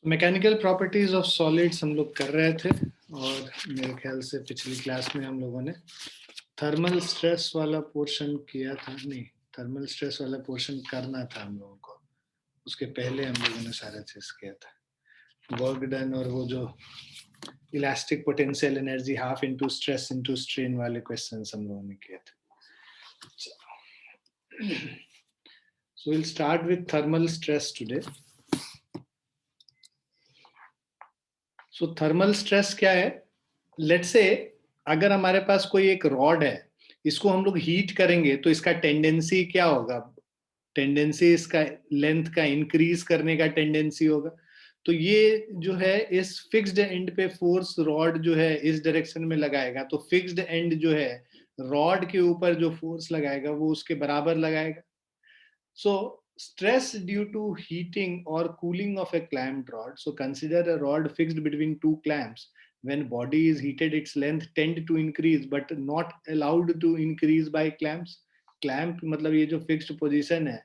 Mechanical properties of solids हम लोग कर रहे थे और मेरे ख्याल से पिछली क्लास में हम लोगों ने थर्मल स्ट्रेस वाला पोर्शन किया था। नहीं, थर्मल स्ट्रेस वाला पोर्शन करना था हम लोगों को, उसके पहले हम लोगों ने सारा चीज किया था वर्क डन, और वो जो elastic potential energy half into stress into strain वाले क्वेश्चंस हम लोगों ने किए थे। So we'll start with thermal stress today. So thermal stress क्या है? लेट्स से अगर हमारे पास कोई एक रॉड है, इसको हम लोग हीट करेंगे तो इसका टेंडेंसी क्या होगा? टेंडेंसी इसका लेंथ का इंक्रीज करने का टेंडेंसी होगा। तो ये जो है इस फिक्स्ड एंड पे फोर्स रॉड जो है इस डायरेक्शन में लगाएगा, तो फिक्स्ड एंड जो है रॉड के ऊपर जो फोर्स लगाएगा वो उसके बराबर लगाएगा। So stress due to heating or cooling of a clamped rod. So consider a rod fixed between two clamps. When body is heated, its length tend to increase, but not allowed to increase by clamps. Clamp मतलब ये जो fixed position है,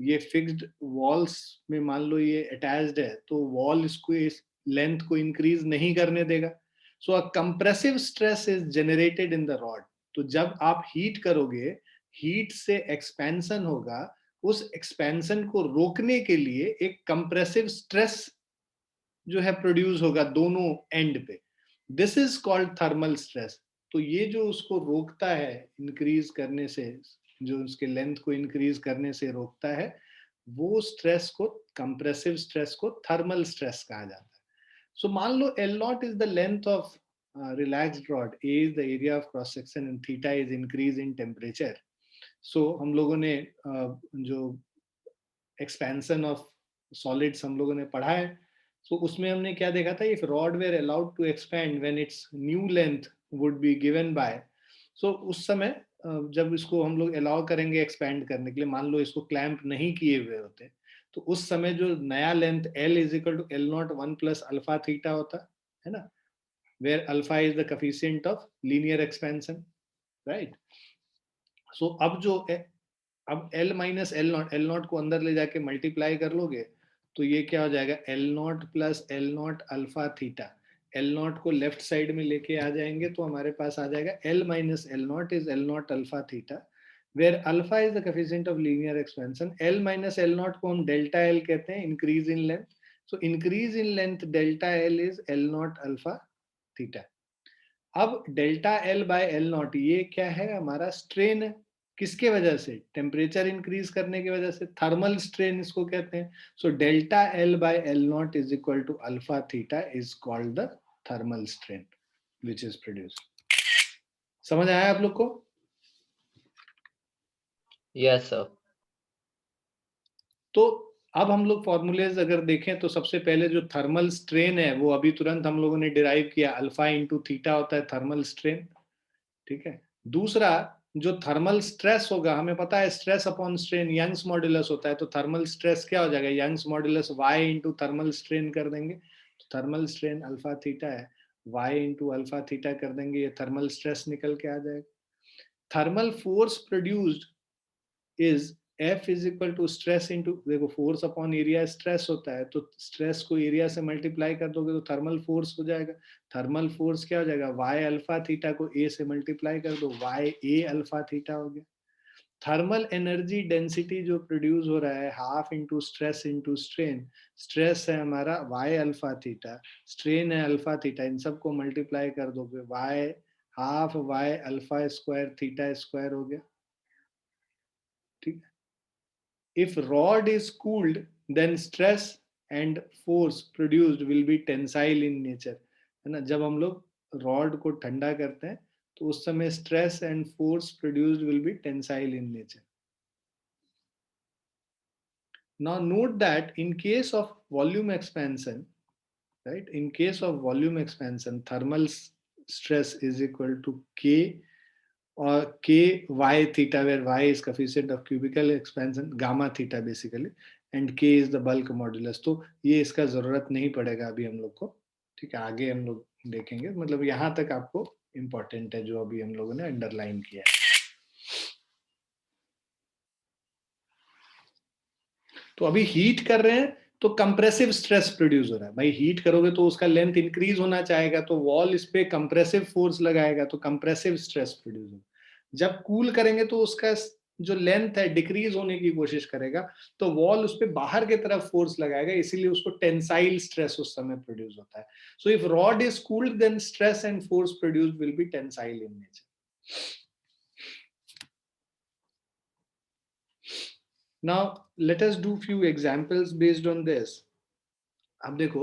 ये fixed walls में मान लो ये attached है, तो wall इसको इस length को increase नहीं करने देगा. So a compressive stress is generated in the rod. तो जब आप heat करोगे, heat से expansion होगा, उस एक्सपेंशन को रोकने के लिए एक कंप्रेसिव स्ट्रेस जो है प्रोड्यूस होगा दोनों एंड पे. This is called thermal stress. तो ये जो उसको रोकता है इंक्रीज करने से, जो उसके लेंथ को इंक्रीज करने से रोकता है, वो स्ट्रेस को, कंप्रेसिव स्ट्रेस को थर्मल स्ट्रेस कहा जाता है. सो मान लो L not is the length of relaxed rod, A is the area of cross section and theta is increase in temperature. So हम लोगों ने जो एक्सपेंशन ऑफ सॉलिड्स हम लोगों ने पढ़ा है, सो उसमें हमने क्या देखा था? If rod were allowed to expand when its new length would be given by, so उस समय जब इसको हम लोग अलाउ करेंगे एक्सपेंड करने के लिए, मान लो इसको क्लैंप नहीं किए हुए होते, तो उस समय जो नया length L is equal to L not 1 plus alpha theta होता है ना, where alpha is the coefficient of linear expansion, right? So अब L माइनस एल नॉट को अंदर ले जाके मल्टीप्लाई कर लोगे तो ये क्या हो जाएगा? L not plus L not alpha theta. L not को लेफ्ट साइड में लेके आ जाएंगे तो हमारे पास आ जाएगा L minus L not is L not alpha theta, where alpha is the coefficient of linear expansion. L minus L not को हम डेल्टा L कहते हैं, increase in length. So increase in length delta L is L not alpha theta. अब delta L by L not ये क्या है? हमारा strain है. किसके वजह से? टेम्परेचर इंक्रीज करने की वजह से, थर्मल स्ट्रेन इसको कहते हैं. So delta L by L not is equal to alpha theta is called the thermal strain which is produce. समझ आया आप लोग को? Yes sir. तो अब हम लोग फॉर्मूलेज अगर देखें तो सबसे पहले जो थर्मल स्ट्रेन है वो अभी तुरंत हम लोगों ने डिराइव किया, अल्फा इंटू थीटा होता है थर्मल स्ट्रेन. ठीक है. दूसरा जो थर्मल स्ट्रेस होगा, हमें पता है stress upon strain Young's modulus होता है, तो थर्मल स्ट्रेस क्या हो जाएगा? Young's modulus y into thermal strain कर देंगे. तो थर्मल स्ट्रेन अल्फा थीटा है, y इंटू अल्फा थीटा कर देंगे, ये थर्मल स्ट्रेस निकल के आ जाएगा. Thermal force produced is F is equal to stress into, देखो फोर्स अपॉन एरिया स्ट्रेस होता है, तो स्ट्रेस को एरिया से मल्टीप्लाई कर दोगे तो थर्मल फोर्स हो जाएगा. थर्मल फोर्स क्या हो जाएगा? y अल्फा थीटा को a से मल्टीप्लाई कर दो, y a अल्फा थीटा हो गया. थर्मल एनर्जी डेंसिटी जो प्रोड्यूस हो रहा है half into stress into strain. Stress है हमारा y अल्फा थीटा, स्ट्रेन है अल्फा थीटा, इन सबको मल्टीप्लाई कर दोगे, y half y alpha square theta square हो गया. ठीक है. If rod is cooled, then stress and force produced will be tensile in nature. है ना, जब हम लोग रॉड को ठंडा करते हैं तो उस समय stress and force produced will be tensile in nature. Now note that in case of volume expansion, right, in case of volume expansion, thermal stress is equal to K or k y theta, where y is coefficient of cubical expansion, gamma theta basically, and k is the bulk modulus. तो ये इसका जरूरत नहीं पड़ेगा अभी हम लोग को. ठीक है, आगे हम लोग देखेंगे. मतलब यहाँ तक आपको इम्पोर्टेंट है जो अभी हम लोगों ने अंडरलाइन किया है. तो अभी हीट कर रहे हैं तो कंप्रेसिव स्ट्रेस प्रोड्यूस हो रहा है भाई, हीट करोगे तो उसका लेंथ इंक्रीज होना चाहेगा, तो वॉल इस पे कंप्रेसिव फोर्स लगाएगा, तो कंप्रेसिव स्ट्रेस प्रोड्यूस होगा। जब कूल करेंगे तो उसका जो लेंथ है डिक्रीज होने की कोशिश करेगा, तो वॉल उस पे बाहर की तरफ फोर्स लगाएगा, इसीलिए उसको टेंसाइल स्ट्रेस उस समय प्रोड्यूस होता है। So if rod is cooled then stress and force produced will be tensile in nature. Now let us do few examples based on this. अब देखो,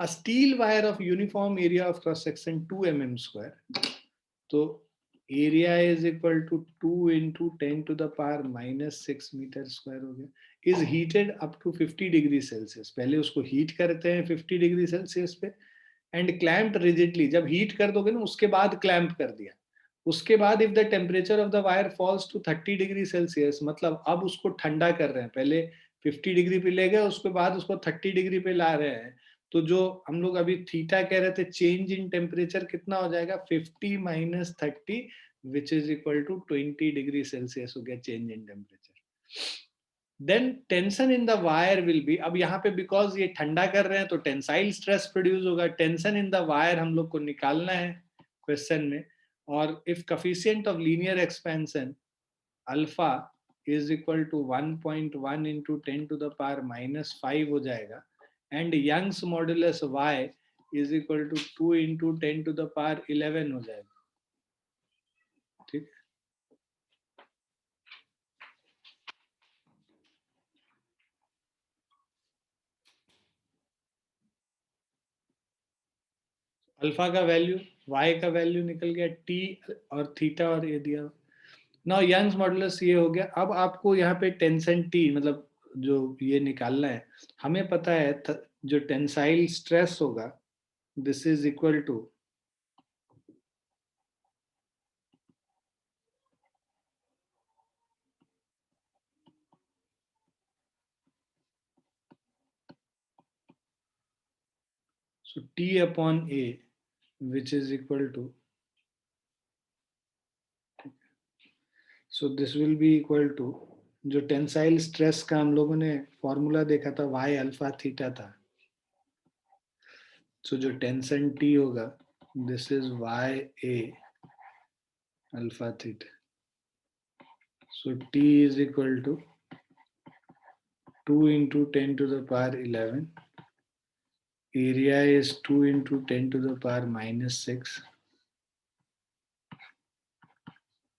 a steel wire of uniform area of cross section 2 mm square, तो area is equal to 2 into 10 to the power minus 6 metre square हो गया, is heated up to 50 degree Celsius. पहले उसको heat करते हैं 50 degree Celsius पे, and clamped rigidly, जब heat कर दोगे ना उसके बाद क्लैम्प कर दिया, उसके बाद if the temperature of the wire falls to 30 degree Celsius, मतलब अब उसको ठंडा कर रहे हैं, पहले 50 डिग्री पे ले गए, उसके बाद उसको 30 डिग्री पे ला रहे हैं, तो जो हम लोग अभी थीटा कह रहे थे, चेंज इन टेम्परेचर कितना हो जाएगा, 50 minus 30 which is equal to 20 degree Celsius हो गया change in temperature. Then tension in the wire will be, अब यहाँ पे बिकॉज ये ठंडा कर रहे हैं तो टेंसाइल स्ट्रेस प्रोड्यूस होगा, टेंशन इन द वायर हम लोग को निकालना है क्वेश्चन में, और if coefficient of linear expansion alpha is equal to 1.1 into 10 to the power minus 5 हो जाएगा, and Young's modulus y is equal to 2 into 10 to the power 11 हो जाएगा। ठीक, अल्फा का वैल्यू, y का वैल्यू निकल गया, t और थीटा और ये दिया। नाउ यंग्स मॉडुलस ये हो गया। अब आपको यहाँ पे टेंशन t मतलब जो ये निकालना है, हमें पता है जो टेंसाइल स्ट्रेस होगा this is equal to so T upon A which is equal to, so this will be equal to, जो टेंसाइल स्ट्रेस का हम लोगों ने फॉर्मूला देखा था y अल्फा थीटा था, so जो टेंशन T होगा this is y A alpha theta, so T is equal to 2 into 10 to the power 11, area is 2 into 10 to the power minus 6,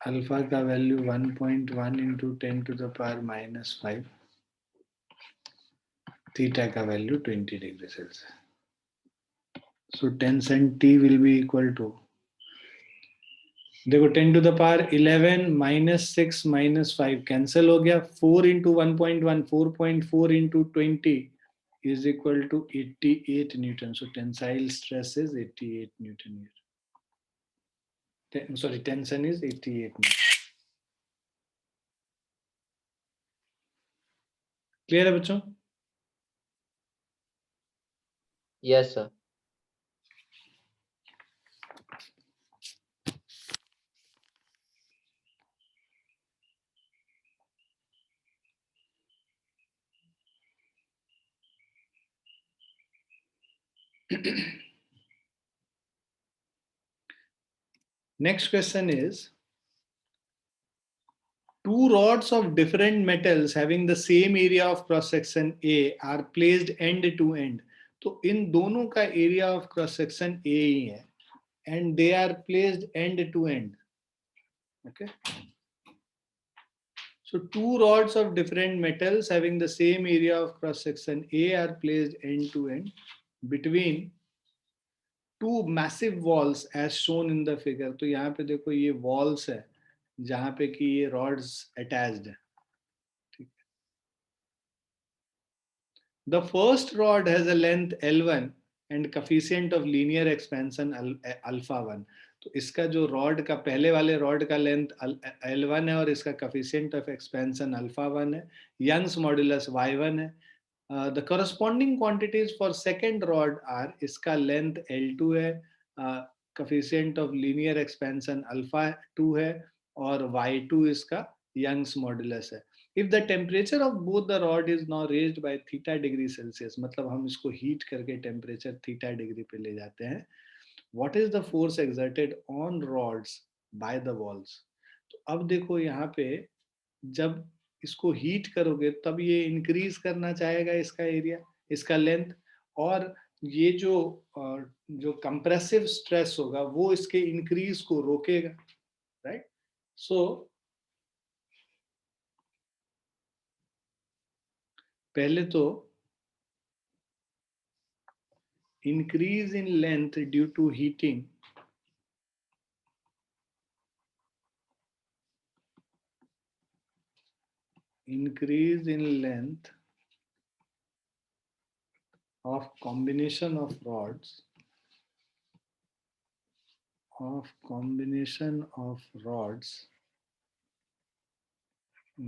alpha का value 1.1 into 10 to the power minus 5, theta का value 20 degree Celsius. So tension T will be equal to, देखो 10 to the power 11 minus 6 minus 5 cancel हो गया, 4 into 1.1 4.4 into 20 is equal to 88 Newton. So tensile stress is 88 Newton here. Sorry, tension is 88 Newton. Clear है बच्चों? Yes sir. Next question is, two rods of different metals having the same area of cross section A are placed end to end. तो इन दोनों का area of cross section A ही है, and they are placed end to end. Okay. So two rods of different metals having the same area of cross section A are placed end to end between two massive walls as shown in the figure. तो यहाँ पे देखो ये walls है जहाँ पे कि ये rods attached है। ठीक है। The first rod has a length L1 and coefficient of linear expansion alpha 1. तो इसका जो रॉड का पहले वाले रॉड का लेंथ L1 है और इसका coefficient of expansion alpha 1 है, यंग्स मॉड्यूलस Y1 है। The corresponding quantities for second rod are, इसका length L2 है, coefficient of linear expansion alpha 2 है और Y2 इसका यंग्स मॉड्यूलस है। If the temperature of both the rod is now raised by theta degree Celsius, मतलब हम इसको heat करके टेम्परेचर थीटा डिग्री पे ले जाते हैं, what is the force exerted on rods by the walls? तो अब देखो यहाँ पे जब इसको हीट करोगे तब ये इंक्रीज करना चाहेगा इसका एरिया, इसका लेंथ, और ये जो कंप्रेसिव स्ट्रेस होगा वो इसके इंक्रीज को रोकेगा, राइट? सो पहले तो increase in length due to heating increase in length of combination of rods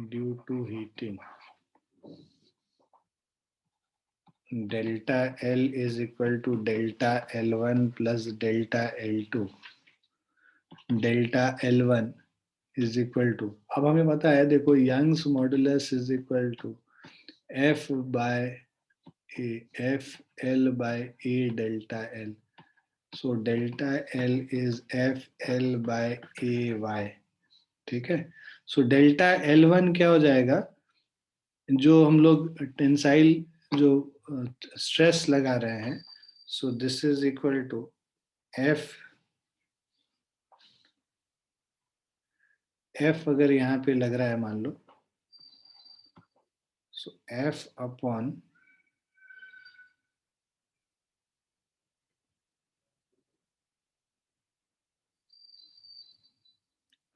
due to heating, delta L is equal to delta L1 plus delta L2. delta L1 is equal to, अब हमें पता है देखो, Young's modulus is equal to F by A, F L by A delta L. So delta L is F L by A Y. ठीक है? So delta L1 क्या हो जाएगा, जो हम लोग टेंसाइल जो स्ट्रेस लगा रहे हैं, so this is equal to F अगर यहाँ पे लग रहा है मान लो, so F upon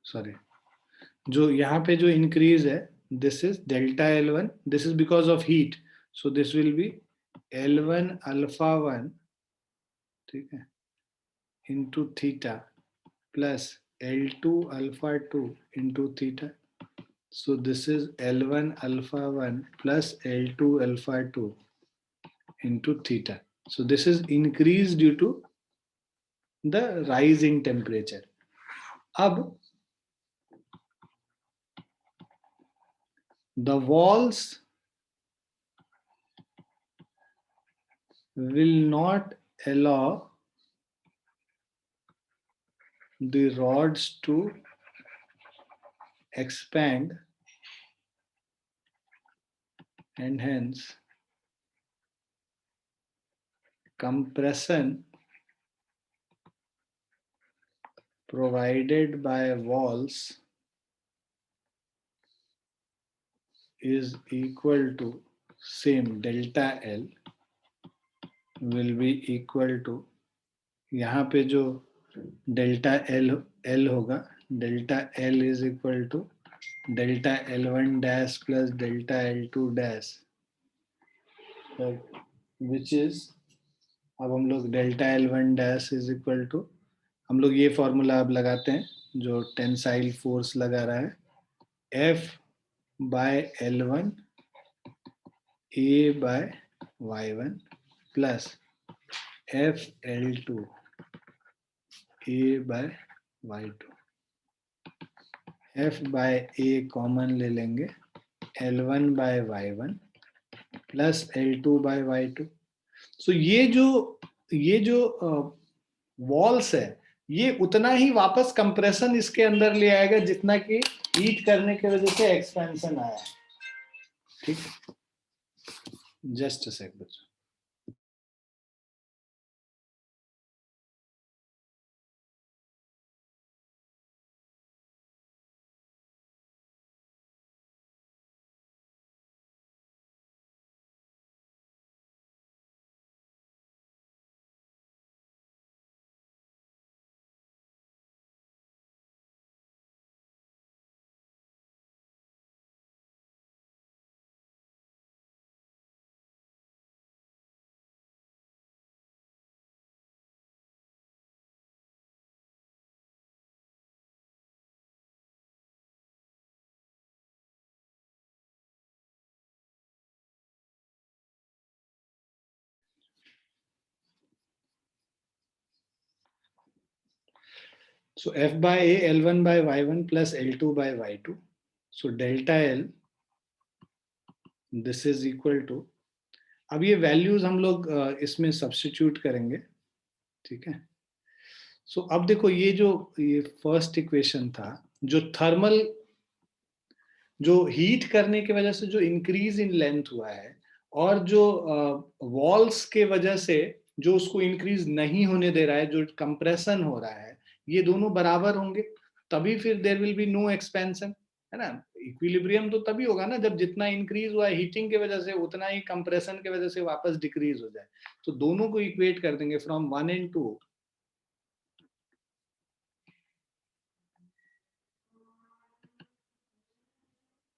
सॉरी, जो यहाँ पे जो इंक्रीज है, this is delta L1, this is because of heat, so this will B L1 alpha 1, ठीक है, into theta plus L2 alpha 2 into theta. So this is L1 alpha 1 plus L2 alpha 2 into theta. So this is increased due to the rise in temperature. अब the walls will not allow the rods to expand, and hence compression provided by walls is equal to same delta L will be equal to, यहाँ पे जो delta L होगा, delta L is equal to delta L1 dash plus delta L2 dash, which is, अब हम लोग delta L1 dash is equal to, हम लोग ये फॉर्मूला अब लगाते हैं जो टेंसाइल फोर्स लगा रहा है, F by L1 A by Y1 plus F L2 A by Y2. F by A common ले लेंगे, L1 by Y1 plus L2 by Y2. सो ये जो वॉल्स है, ये उतना ही वापस कंप्रेशन इसके अंदर ले आएगा जितना कि हीट करने की वजह से एक्सपेंशन आया है. ठीक, जस्ट अ सेक बच्चों. So F by A L1 by Y1 plus L2 by Y2. So delta L this is equal to, अब ये वैल्यूज हम लोग इसमें सब्स्टिट्यूट करेंगे, ठीक है। सो अब देखो ये फर्स्ट इक्वेशन था, जो थर्मल, जो हीट करने की वजह से जो इंक्रीज इन लेंथ हुआ है, और जो वॉल्स के वजह से जो उसको इंक्रीज नहीं होने दे रहा है, जो कंप्रेशन हो रहा है, ये दोनों बराबर होंगे, तभी फिर there will be no expansion, है ना। इक्विलिब्रियम तो तभी होगा ना जब जितना इंक्रीज हुआ है हीटिंग की वजह से, उतना ही कंप्रेशन की वजह से वापस डिक्रीज हो जाए। तो दोनों को इक्वेट कर देंगे from 1 and 2।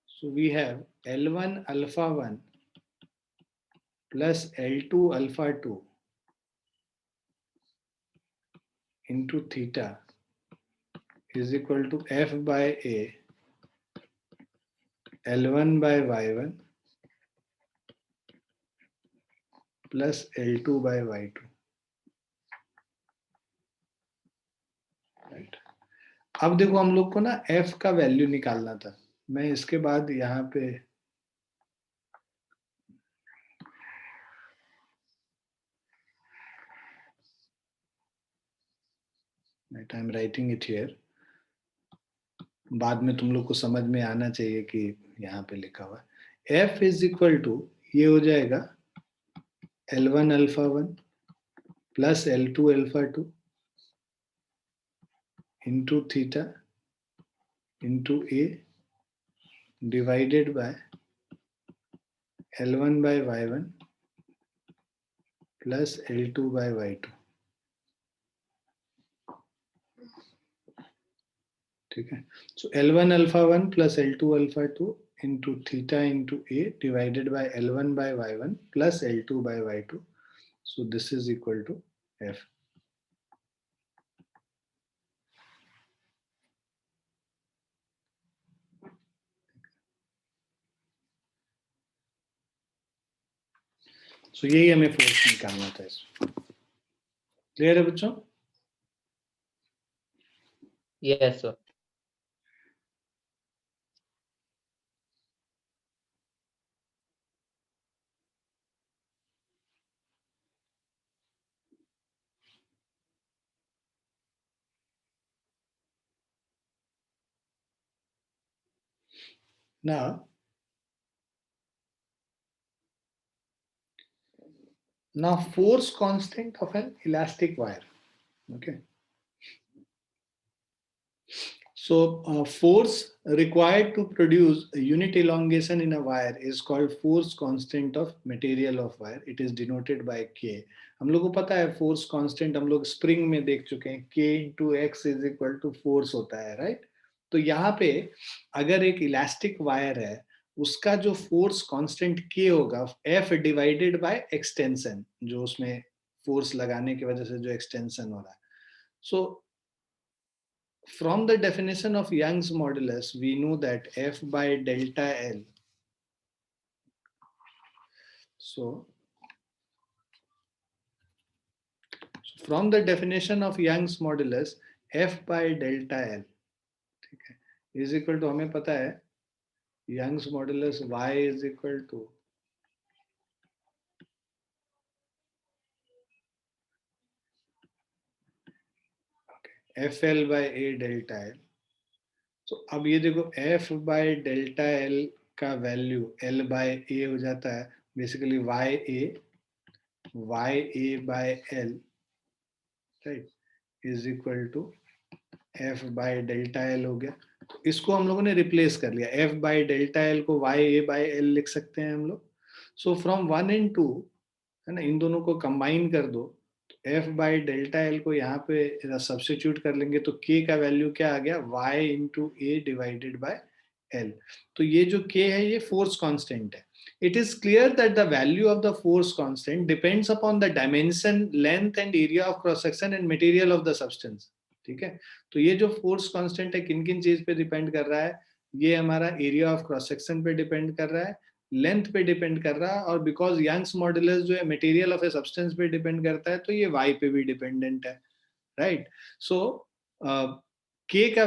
So we have L1 alpha 1 plus L2 alpha 2 into theta is equal to F by A L1 by Y1 plus L2 by Y2, right. अब देखो हम लोग को ना F का वैल्यू निकालना था, मैं इसके बाद यहाँ पे I am writing it here, बाद में तुम लोग को समझ में आना चाहिए कि यहाँ पे लिखा हुआ है F इज इक्वल टू, ये हो जाएगा L1 alpha 1 plus L2 alpha 2 into theta into A divided by L1 by Y1 plus L2 by Y2, ठीक है। सो L1 alpha 1 plus L2 alpha 2 into theta into A divided by L1 by Y1 plus L2 by Y2. So this is equal to F. So यही हमें force निकालना था इसमें। Clear है बच्चों? Yes, sir. Now force constant of an elastic wire. Okay. So force required to produce a unit elongation in a wire is called force constant of material of wire. It is denoted by K. हम लोग को पता है force constant, हम लोग spring में देख चुके हैं, K into X is equal to force होता है, राइट। तो यहाँ पे अगर एक इलास्टिक वायर है, उसका जो फोर्स कांस्टेंट K होगा F डिवाइडेड बाय एक्सटेंशन, जो उसमें फोर्स लगाने की वजह से जो एक्सटेंशन हो रहा है। सो from the definition of Young's modulus, we know that F by delta L. So from the definition of Young's modulus, F by delta L, ठीक है, is equal to, हमें पता है Young's modulus Y is equal to FL by A delta L. So अब ये देखो F by delta L का value L by A हो जाता है, basically YA by L, right, is equal to F by delta L हो गया। तो इसको हम लोगों ने रिप्लेस कर लिया, F बाय डेल्टा L को YA बाय L लिख सकते हैं हम लोग। सो फ्रॉम 1 and 2, है ना, इन दोनों को कंबाइन कर दो, तो F बाय डेल्टा L को यहाँ पे सब्स्टिट्यूट कर लेंगे, तो K का वैल्यू क्या आ गया, Y into A divided by L। तो ये जो K है ये फोर्स कांस्टेंट है। It is clear that the value of the force constant depends upon the dimension, length and area of cross section and material of the substance, ठीक है। तो ये जो फोर्स कांस्टेंट है किन किन चीज पे डिपेंड कर रहा है, ये हमारा एरिया ऑफ क्रॉस सेक्शन पे डिपेंड कर रहा है, लेंथ पे डिपेंड कर रहा है, और बिकॉज यंग्स मॉडुलस जो है मटेरियल ऑफ ए सब्सटेंस पे डिपेंड करता है, तो ये वाई पे भी डिपेंडेंट है, राइट। सो के का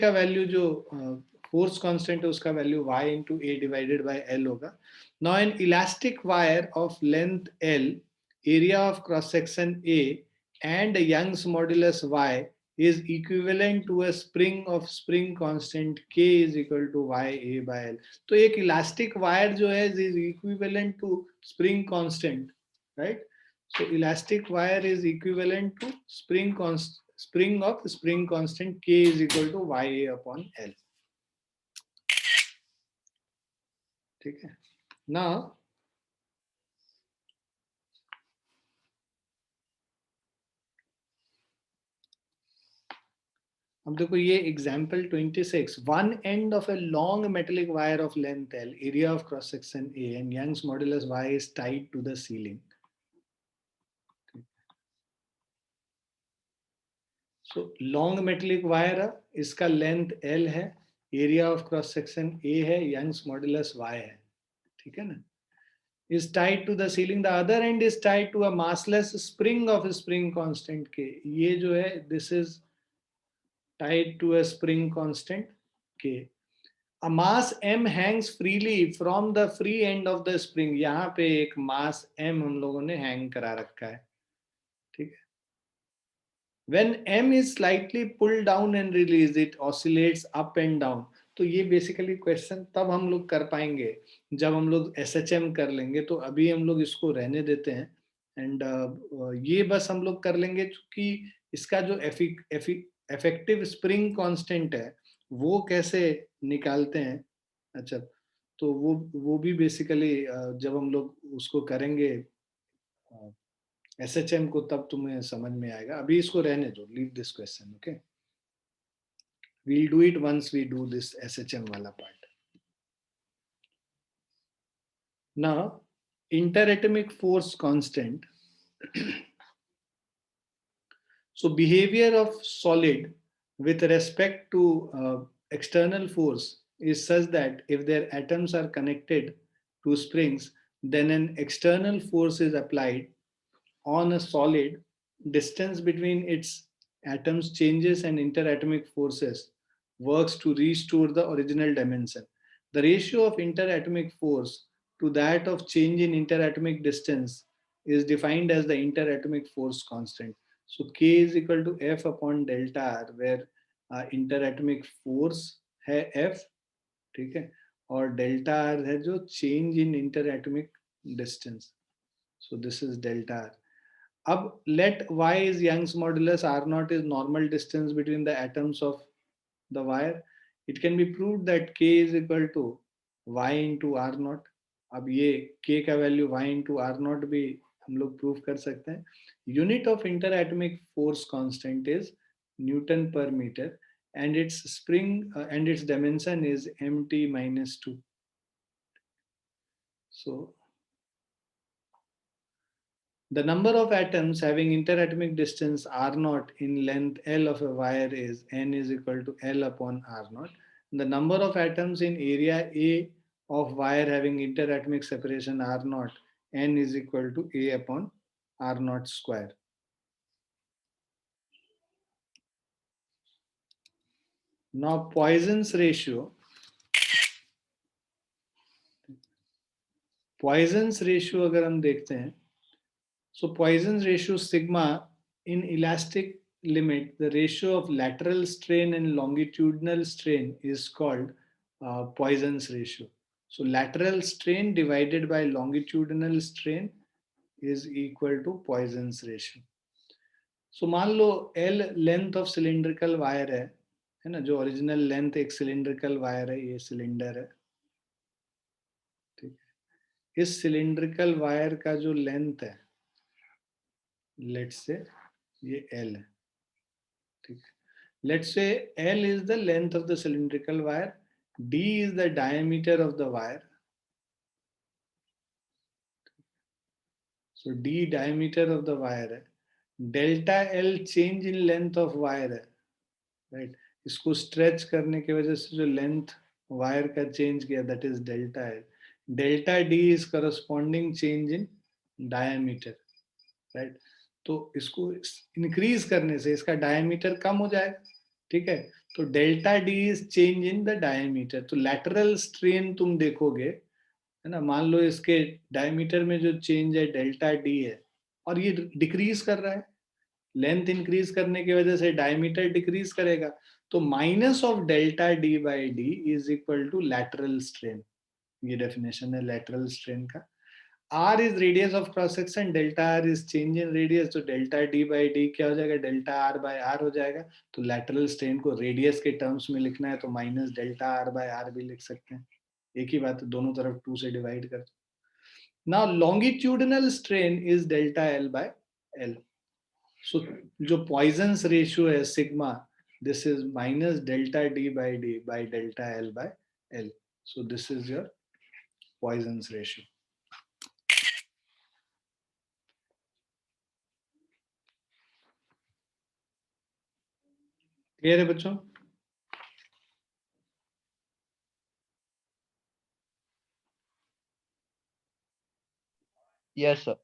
वैल्यू जो फोर्स कांस्टेंट है उसका value y into a divided by L होगा. Now an elastic wire of length l, area of cross section a and Young's modulus y is equivalent to a spring of spring constant k is equal to y a by l. तो एक elastic wire जो है is equivalent to spring constant, right? So elastic wire is equivalent to spring of spring constant k is equal to y a upon l. ठीक है. Now अब देखो ये example 26. One end of a long metallic wire of length L, area of cross section A and Young's modulus Y is tied to the ceiling. So long metallic wire है, इसका length L है, area of cross section A है, Young's modulus Y है. ठीक है ना. is tied to the ceiling, the other end is tied to a massless spring of a spring constant k. ये जो है this is tied to a spring constant k. A mass m hangs freely from the free end of the spring. यहाँ पे एक mass m हम लोगों ने hang करा रखा है. ठीक है. When m is slightly pulled down and released, it oscillates up and down. तो ये बेसिकली क्वेश्चन तब हम लोग कर पाएंगे जब हम लोग SHM कर लेंगे. तो अभी हम लोग इसको रहने देते हैं एंड ये बस हम लोग कर लेंगे क्योंकि इसका जो इफेक्टिव स्प्रिंग कांस्टेंट है वो कैसे निकालते हैं. अच्छा, तो वो भी बेसिकली जब हम लोग उसको करेंगे SHM को तब तुम्हें समझ में आएगा. अभी इसको रहने दो, leave this question. Okay, we'll do it once we do this SHM wala part. Now interatomic force constant. So behavior of solid with respect to external force is such that if their atoms are connected to springs, then an external force is applied on a solid. Distance between its atoms changes and interatomic forces works to restore the original dimension. The ratio of interatomic force to that of change in interatomic distance is defined as the interatomic force constant. So K is equal to F upon delta R, where interatomic force है F, ठीक है, और delta R है जो change in interatomic distance. So this is delta R. अब let y is Young's modulus, R naught is normal distance between the atoms of the wire. It can be proved that k is equal to y into R naught. अब ये k का value y into R naught भी हम लोग prove कर सकते हैं. Unit of interatomic force constant is newton per metre and its spring and its dimension is mt minus 2. So the number of atoms having interatomic distance r naught in length L of a wire is n is equal to L upon r naught. The number of atoms in area A of wire having interatomic separation r naught, n is equal to A upon r naught square. Now Poisson's ratio. Poisson's ratio अगर हम देखते हैं, so Poisson's ratio sigma in elastic limit, the ratio of lateral strain and longitudinal strain is called Poisson's ratio. So lateral strain divided by longitudinal strain is equal to Poisson's ratio. So मान लो L length of cylindrical wire है ना, जो original length एक cylindrical wire है, ये cylinder है, ठीक है. इस सिलिंड्रिकल वायर का जो लेंथ है, लेट्स से ये L है, ठीक है. Let's say L is the length of the cylindrical wire, D is the diameter of the wire. So D diameter of the wire है, delta L change in length of wire है, right? इसको stretch करने की वजह से जो length wire का change किया, that is delta L. Delta D is corresponding change in diameter, right. तो इसको इंक्रीज करने से इसका डायमीटर कम हो जाएगा, ठीक है। तो delta D is change in the diameter. तो लैटरल स्ट्रेन तुम देखोगे, है ना, मान लो इसके डायमीटर में जो चेंज है डेल्टा डी है, और ये डिक्रीज कर रहा है, लेंथ इंक्रीज करने की वजह से डायमीटर डिक्रीज करेगा। तो minus of delta D by D is equal to lateral strain. ये डेफिनेशन है लैटरल स्ट्रेन का। R is radius of cross section, delta R is change in radius, तो delta D by D क्या हो जाएगा, delta R by R हो जाएगा। तो lateral strain को radius के terms में लिखना है तो minus delta R by R भी लिख सकते हैं, एक ही बात है, दोनों तरफ 2 से divide कर। Now longitudinal strain is delta L by L. So जो Poisson's ratio है sigma, this is minus delta D by D by delta L by L. So this is your Poisson's ratio. Clear है बच्चों? Yes sir.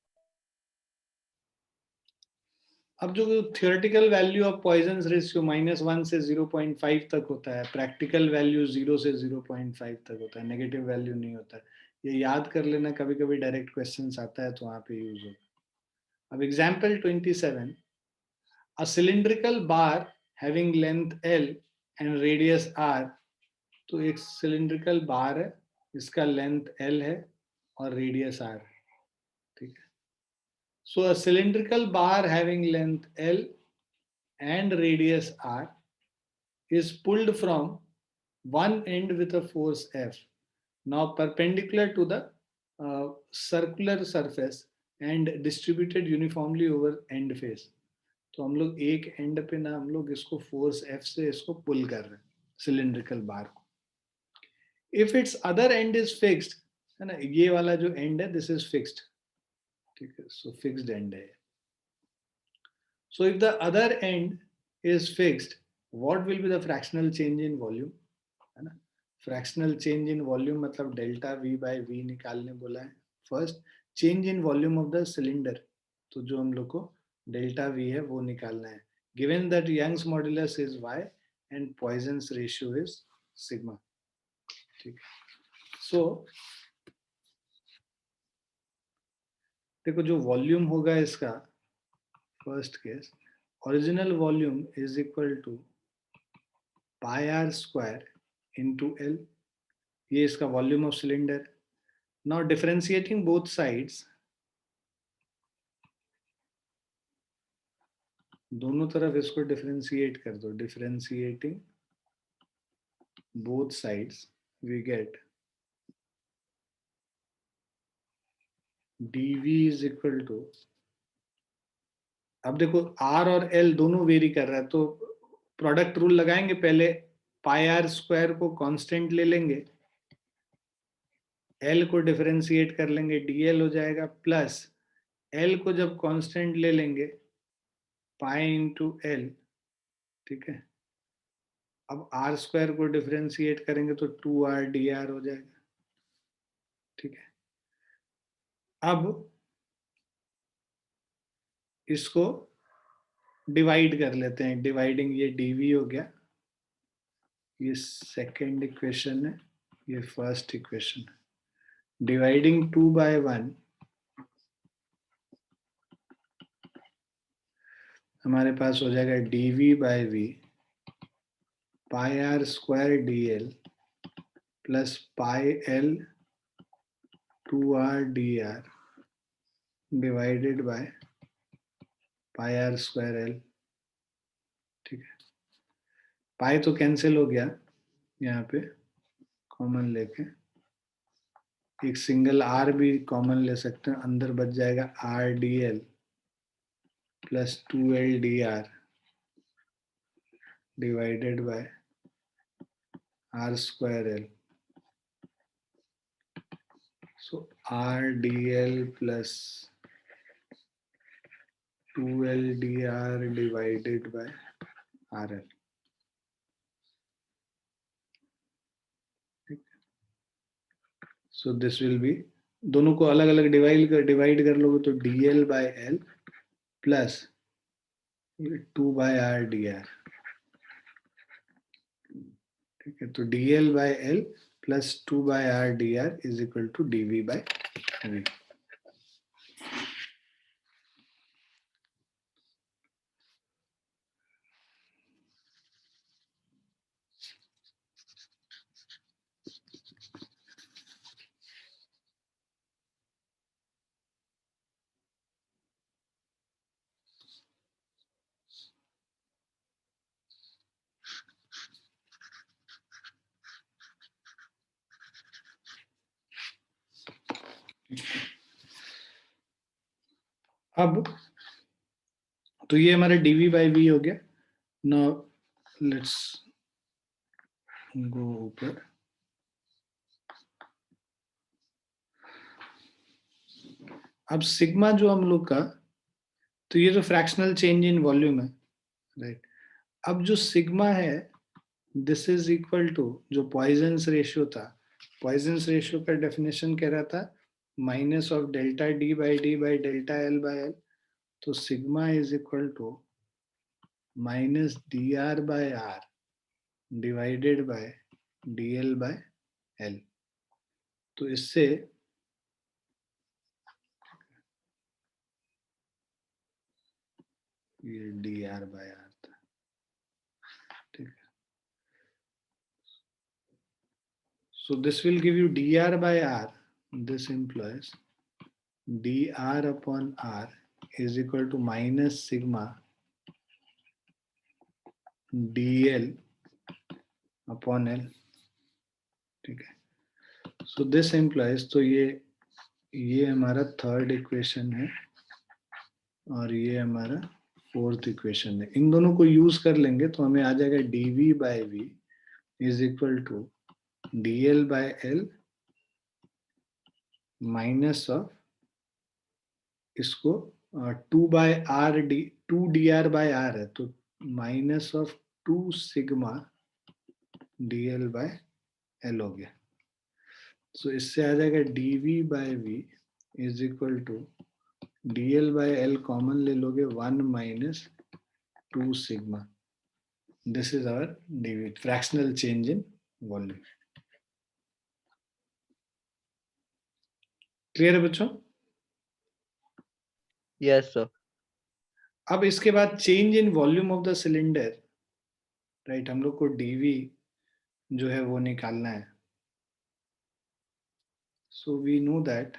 अब जो theoretical value of Poisson's ratio -1 से 0.5 तक होता है, प्रैक्टिकल वैल्यू 0 से 0.5 तक होता है, नेगेटिव वैल्यू नहीं होता है। ये याद कर लेना, कभी कभी डायरेक्ट क्वेश्चंस आता है तो वहां पे यूज होगा। अब example 27, a cylindrical bar having length L and radius R। तो एक सिलिंड्रिकल बार है, इसका लेंथ L है और रेडियस R, ठीक है। So a cylindrical bar having length L and radius R is pulled from one end with a force F, now perpendicular to the circular surface and distributed uniformly over end face. तो हम लोग एक and पे ना हम लोग इसको force F से इसको पुल कर रहे हैं सिलिंड्रिकल बार को। If it's other and is fixed, है ना, ये वाला जो एंड है दिस इज फिक्स्ड, ठीक है, सो फिक्स्ड एंड है। So if the other end is fixed, what will be the fractional change in volume? है ना, fractional change in volume मतलब delta V by V निकालने बोला है। First change in volume of the cylinder, तो जो हम लोग को delta V है वो निकालना है। Given that Young's modulus is Y and Poisson's ratio is sigma, ठीक है। So देखो जो वॉल्यूम होगा इसका, first case original volume is equal to pi r square into L, ये इसका volume of cylinder. Now differentiating both sides, दोनों तरफ इसको डिफरेंशिएट कर दो, differentiating both sides we get dv is equal to, अब देखो r और l दोनों वेरी कर रहा है तो प्रोडक्ट रूल लगाएंगे, पहले पाई आर स्क्वायर को कांस्टेंट ले लेंगे, l को डिफरेंशिएट कर लेंगे, dl हो जाएगा, प्लस l को जब कांस्टेंट ले लेंगे पाई इंटू एल, ठीक है। अब आर स्क्वायर को डिफरेंशिएट करेंगे तो 2r dr हो जाएगा, ठीक है। अब इसको डिवाइड कर लेते हैं, डिवाइडिंग ये dv हो गया, ये सेकेंड इक्वेशन है, ये फर्स्ट इक्वेशन है। डिवाइडिंग 2 by 1 हमारे पास हो जाएगा dv by v pi R square dl plus pi l 2r dr divided by pi R square l, ठीक है। पाई तो कैंसिल हो गया, यहाँ पे कॉमन लेके एक सिंगल r भी कॉमन ले सकते हैं, अंदर बच जाएगा r dl plus 2l dr divided by r square l। So r dl plus 2l dr divided by rl, so this will be, दोनों को अलग अलग डिवाइड कर लोगे तो dl by l plus 2 by r dr, ठीक है, तो dl/l plus 2/r dr is equal to dv/v। अब तो ये हमारा dv/v हो गया। नाउ लेट्स गो ऊपर। अब सिग्मा जो हम लोग का, तो ये जो फ्रैक्शनल चेंज इन वॉल्यूम है, राइट। अब जो सिग्मा है दिस इज इक्वल टू जो पॉइजन्स रेशियो था, पॉइजन्स रेशियो का डेफिनेशन कह रहा था minus of delta d/d delta l/l। तो sigma is equal to minus dr/r divided by dl/l। तो इससे ये dr/r था, ठीक है। So this will give you dr/r. This implies dr upon r is equal to minus sigma dl upon l, ठीक है। So this implies, तो ये हमारा थर्ड इक्वेशन है और ये हमारा फोर्थ इक्वेशन है। इन दोनों को यूज कर लेंगे तो हमें आ जाएगा dv/v is equal to dl/l minus of इसको 2dr/r है, तो माइनस ऑफ 2 सिग्मा dl/l हो गया। सो इससे आ जाएगा dv/v is equal to dl/l common ले लोगे 1 minus 2 sigma. This is our dv, fractional change in volume. Clear है बच्चों? Yes sir. अब इसके बाद change in volume of the cylinder, right. हम लोग को dv जो है वो निकालना है। So we know that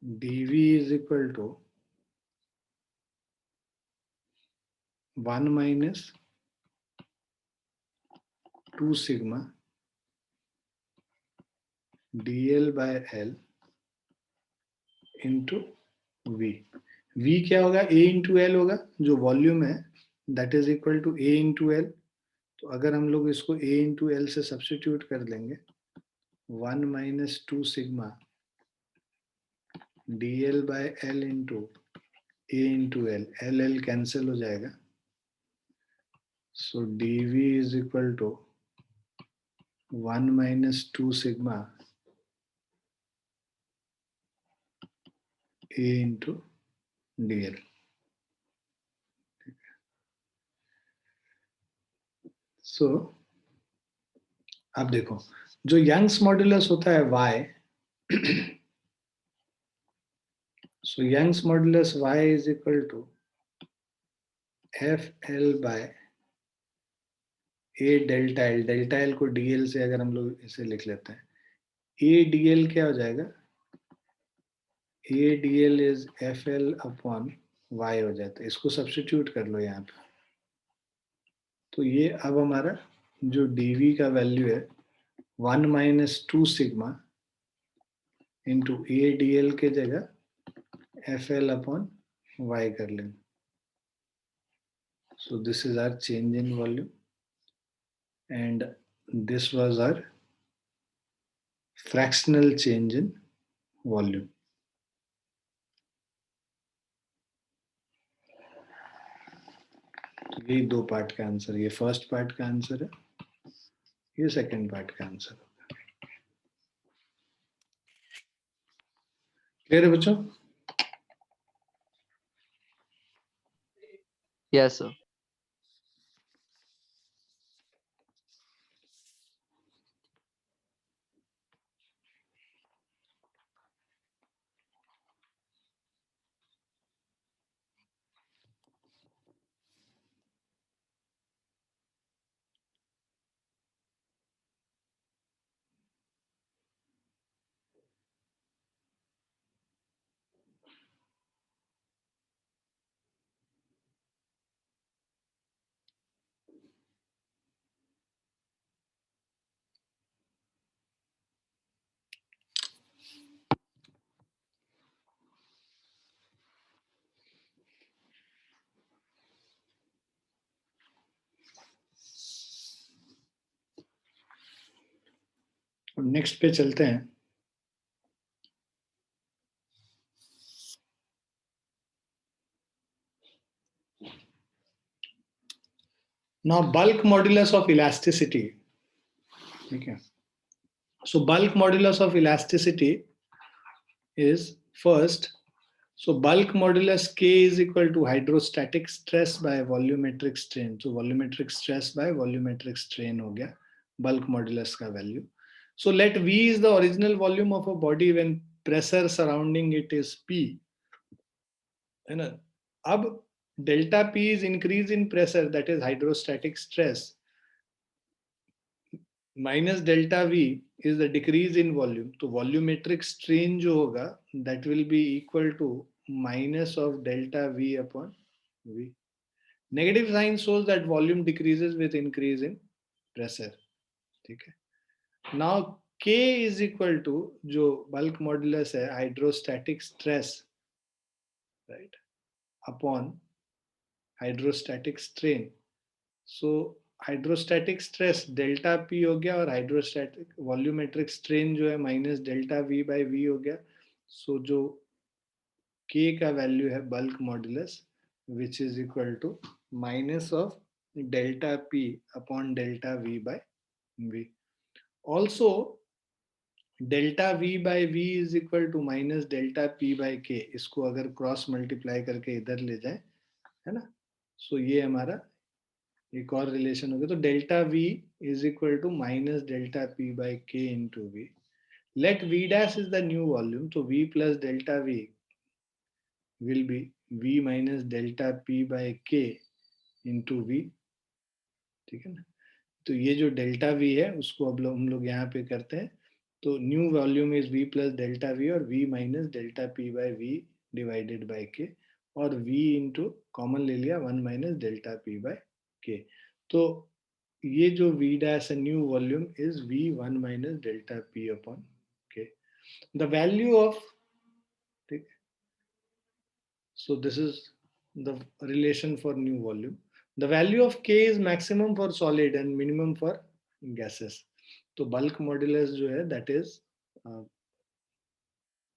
dv is equal to 1 minus 2 sigma dl/l into v। v क्या होगा? a into l होगा, जो वॉल्यूम है that is equal to a into l। तो अगर हम लोग इसको a into l से सब्स्टिट्यूट कर देंगे 1 minus 2 sigma dl/l into a into l, l cancel हो जाएगा। So dv is equal to 1 minus 2 sigma a into dl। So अब देखो जो यंग्स मॉड्यूलस होता है y, so Young's modulus y is equal to fl by a delta l। Delta l को dl से अगर हम लोग इसे लिख लेते हैं, a dl क्या हो जाएगा? a dl is fl upon y हो जाता है। इसको सब्स्टिट्यूट कर लो यहाँ पे, तो ये अब हमारा जो dv का वैल्यू है 1 minus 2 sigma into a dl के जगह fl upon y कर लेंगे। So this is our change in volume and this was our fractional change in volume। तो यही दो पार्ट का आंसर, ये फर्स्ट पार्ट का आंसर है, ये सेकंड पार्ट का आंसर है। क्लियर है बच्चों? Yes sir. अब नेक्स्ट पे चलते हैं. Now bulk modulus of elasticity. Okay. So bulk modulus of elasticity is first. So bulk modulus K is equal to hydrostatic stress by volumetric strain. So volumetric stress by volumetric strain हो गया bulk modulus का value. So let V is the original volume of a body when pressure surrounding it is P. है ना? अब delta P is increase in pressure, that is hydrostatic stress, minus delta V is the decrease in volume. तो volumetric strain जो होगा that will be equal to minus of delta V upon V. Negative sign shows that volume decreases with increase in pressure. ठीक है. Now K is equal to जो bulk modulus है hydrostatic stress, right, upon hydrostatic strain. So hydrostatic stress delta P हो गया और hydrostatic volumetric strain जो है minus delta V by V हो गया. सो जो के का वैल्यू है bulk modulus which is equal to minus of delta P upon delta V by V. Also delta V by V is equal to minus delta P by K. इसको अगर cross multiply करके इधर ले जाए, है ना, सो ये हमारा एक और रिलेशन हो गया. तो delta V is equal to minus delta P by K into V. Let V dash is the new volume. तो V plus delta V will be V minus delta P by K into V. ठीक है ना. तो ये जो delta we है उसको अब हम लोग यहाँ पे करते हैं. तो new volume is V plus delta V और V minus delta P by V divided by K, और v इंटू कॉमन ले लिया 1 माइनस डेल्टा पी बाई के. तो ये जो v dash new volume is v1 minus delta p upon के. The value of, ठीक, सो this is the relation for new volume. The value of k is maximum for solid and minimum for gases. तो bulk modulus जो है that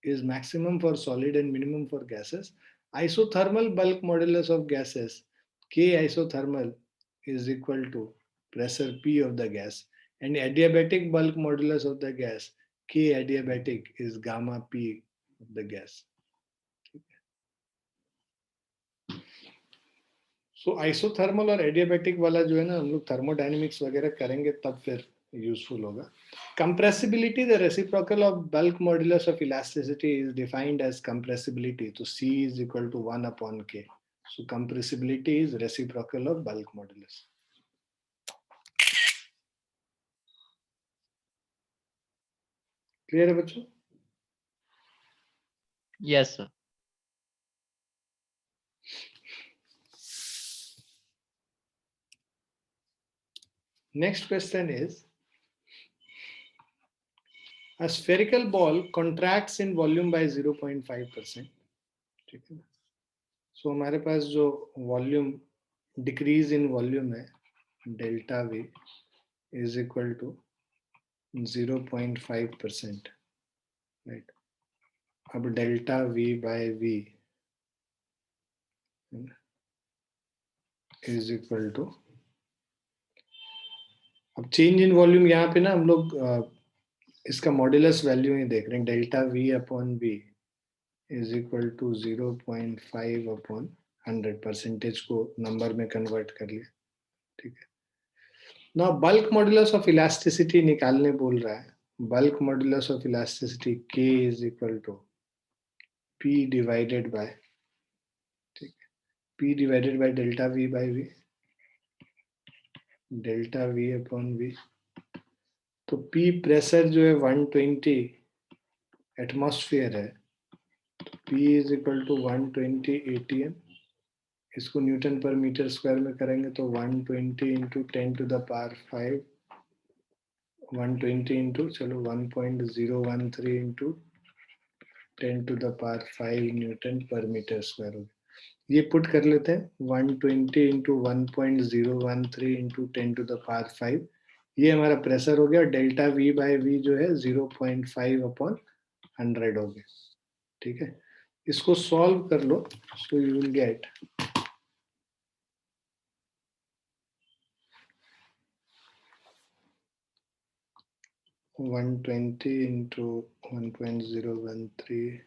is maximum for solid and minimum for gases. Isothermal bulk modulus of gases, K isothermal is equal to pressure P of the gas, and adiabatic bulk modulus of the gas, K adiabatic is gamma P of the gas. So isothermal और adiabatic वाला जो है ना, हम लोग thermodynamics वगैरह करेंगे तब फिर यूजफुल होगा. Compressibility, the reciprocal of bulk modulus of elasticity is defined as compressibility. So C is equal to 1 upon K. So compressibility is reciprocal of bulk modulus. Clear है बच्चों? Yes, sir. Next question is, a spherical ball contracts in volume by 0.5%. ठीक है ना. सो हमारे पास जो volume decrease in volume है delta V is equal to 0.5%, right. अब delta V by V is equal to, अब चेंज इन वॉल्यूम यहाँ पे ना हम लोग इसका मॉड्यूलस वैल्यू ही देख रहे हैं. Delta V upon V is equal to 0.5 upon 100. Percentage को नंबर में कन्वर्ट कर लिया. ठीक है. ना बल्क मॉड्यूलस ऑफ इलास्टिसिटी निकालने बोल रहा है. Bulk modulus of elasticity K is equal to P divided by, ठीक है, P divided by delta V by V, delta V upon V. तो P प्रेशर जो है 120 एटमॉस्फेयर है. तो P is equal to 120 ATM. इसको न्यूटन पर मीटर स्क्वायर में करेंगे तो 120 into 10 to the power 5, 120 into चलो 1.013 into 10 to the power 5 newton per metre square हो गया. ये पुट कर लेते हैं. 120 into 1.013 into 10 to the power 5 ये हमारा प्रेशर हो गया, और डेल्टा वी बाय वी जो है 0.5/100 हो गया। ठीक है, इसको सॉल्व कर लो, so you will get 120 into 1.013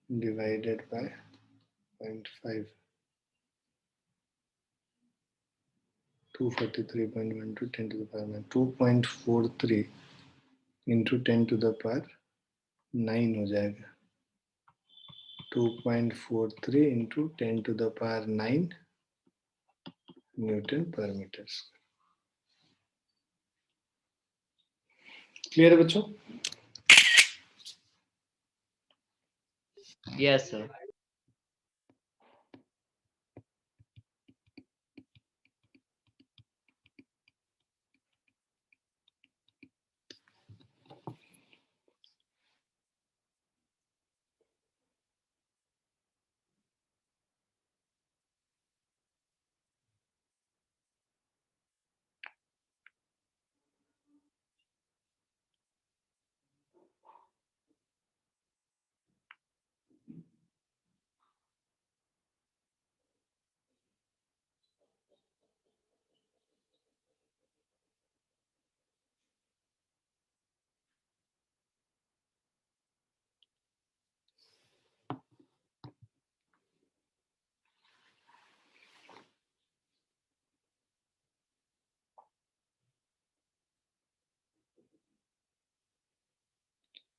divided by 0.5, 243.12 10 to the power 9, 2.43 into 10 to the power 9 हो जाएगा। 2.43 into 10 to the power 9 Newton per metre. Clear है बच्चों? Yes, sir.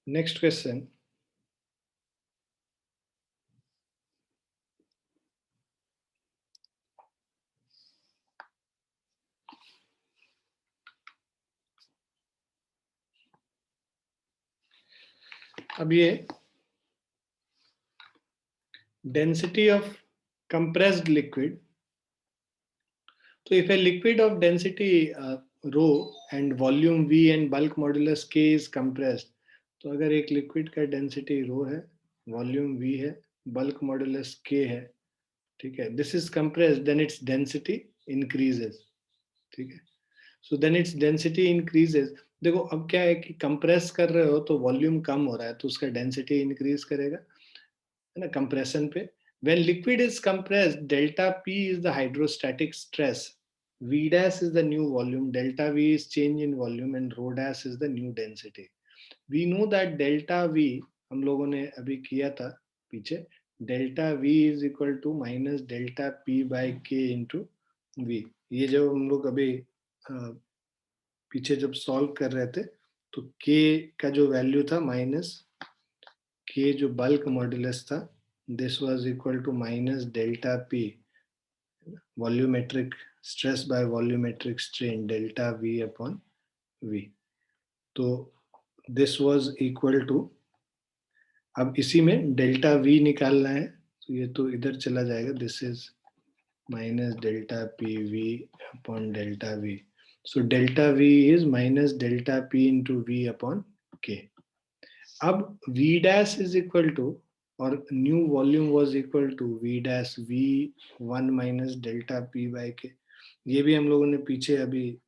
नेक्स्ट क्वेश्चन, अब ये density of compressed liquid. So if a liquid of density rho and volume v and bulk modulus k is compressed, तो अगर एक liquid का density rho है, volume v है, बल्क मॉडुलस k है, ठीक है, this is compressed, then its density increases, ठीक है, so then its density increases. देखो अब क्या है कि कंप्रेस कर रहे हो तो वॉल्यूम कम हो रहा है, तो उसका डेंसिटी इंक्रीज करेगा, है ना, कंप्रेशन पे। When liquid is compressed, delta P is the hydrostatic stress, V dash is the new volume, delta V is change in volume, and rho dash is the new density. We know that delta V हम लोगों ने अभी किया था पीछे, delta V is equal to minus delta P by K into V. ये जब हम लोग अभी पीछे जब सॉल्व कर रहे थे तो K का जो वैल्यू था माइनस K जो बल्क मॉड्यूलस था, this was equal to minus delta P, volumetric stress by volumetric strain, delta V upon V. तो this was equal to, अब इसी में डेल्टा V निकालना है, तो ये तो इधर चला जाएगा, this is minus delta PV upon delta V. So delta V is minus delta P into V upon K. अब V dash is equal to, और new volume was equal to V dash V1 minus delta P by K. ये भी हम लोगों ने पीछे अभी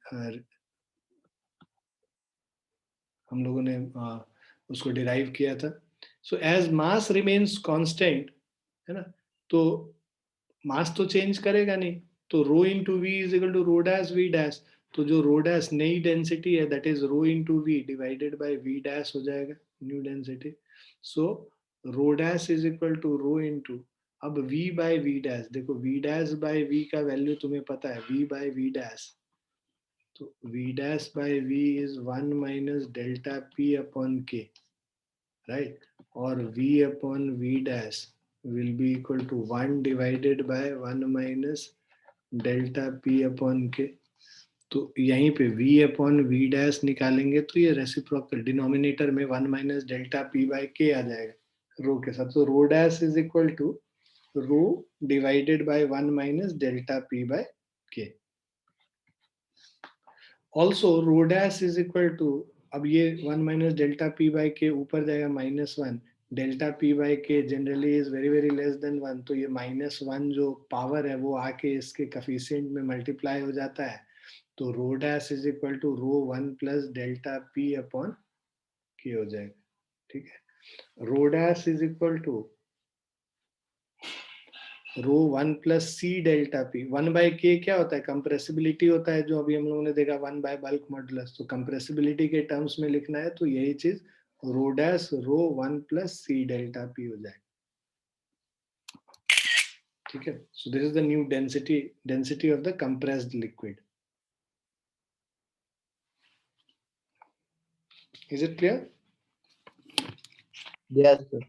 हम लोगों ने उसको डिराइव किया था. So as mass remains constant, है ना, तो मास तो चेंज करेगा नहीं, तो rho into V is equal to rho dash V dash. तो जो रो डैश नई डेंसिटी है that is rho into V divided by V dash हो जाएगा new density. So rho dash is equal to rho into, अब v by V dash, देखो v dash by v का value तुम्हें पता है, v बाय वी डैश, तो v dash by v is 1 minus delta p upon k, right, और v upon v dash will be equal to 1 divided by 1 minus delta p upon k. तो यहीं पे v upon v dash निकालेंगे तो ये reciprocal denominator में 1 minus delta p by k आ जाएगा रो के साथ. तो rho dash is equal to rho divided by 1 minus delta p by k. Also rho dash is equal to, अब ये 1 minus delta p by k ऊपर जाएगा -1, delta p by k generally is very very less than 1, तो ये -1 जो power है वो आके इसके कफिशिएंट में मल्टीप्लाई हो जाता है, तो rho dash is equal to rho 1 plus delta P upon K हो जाएगा, ठीक है। Rho dash is equal to rho 1 plus C delta P, 1 by K क्या होता है, कंप्रेसिबिलिटी होता है, जो अभी हम लोगों ने देखा 1 बाय बल्क मॉडुलस, तो कंप्रेसिबिलिटी के टर्म्स में लिखना है तो यही चीज रो डैश रो 1 प्लस सी डेल्टा पी हो जाएगा, ठीक है। सो this is the new density of the compressed liquid. Is it clear? Yes, sir.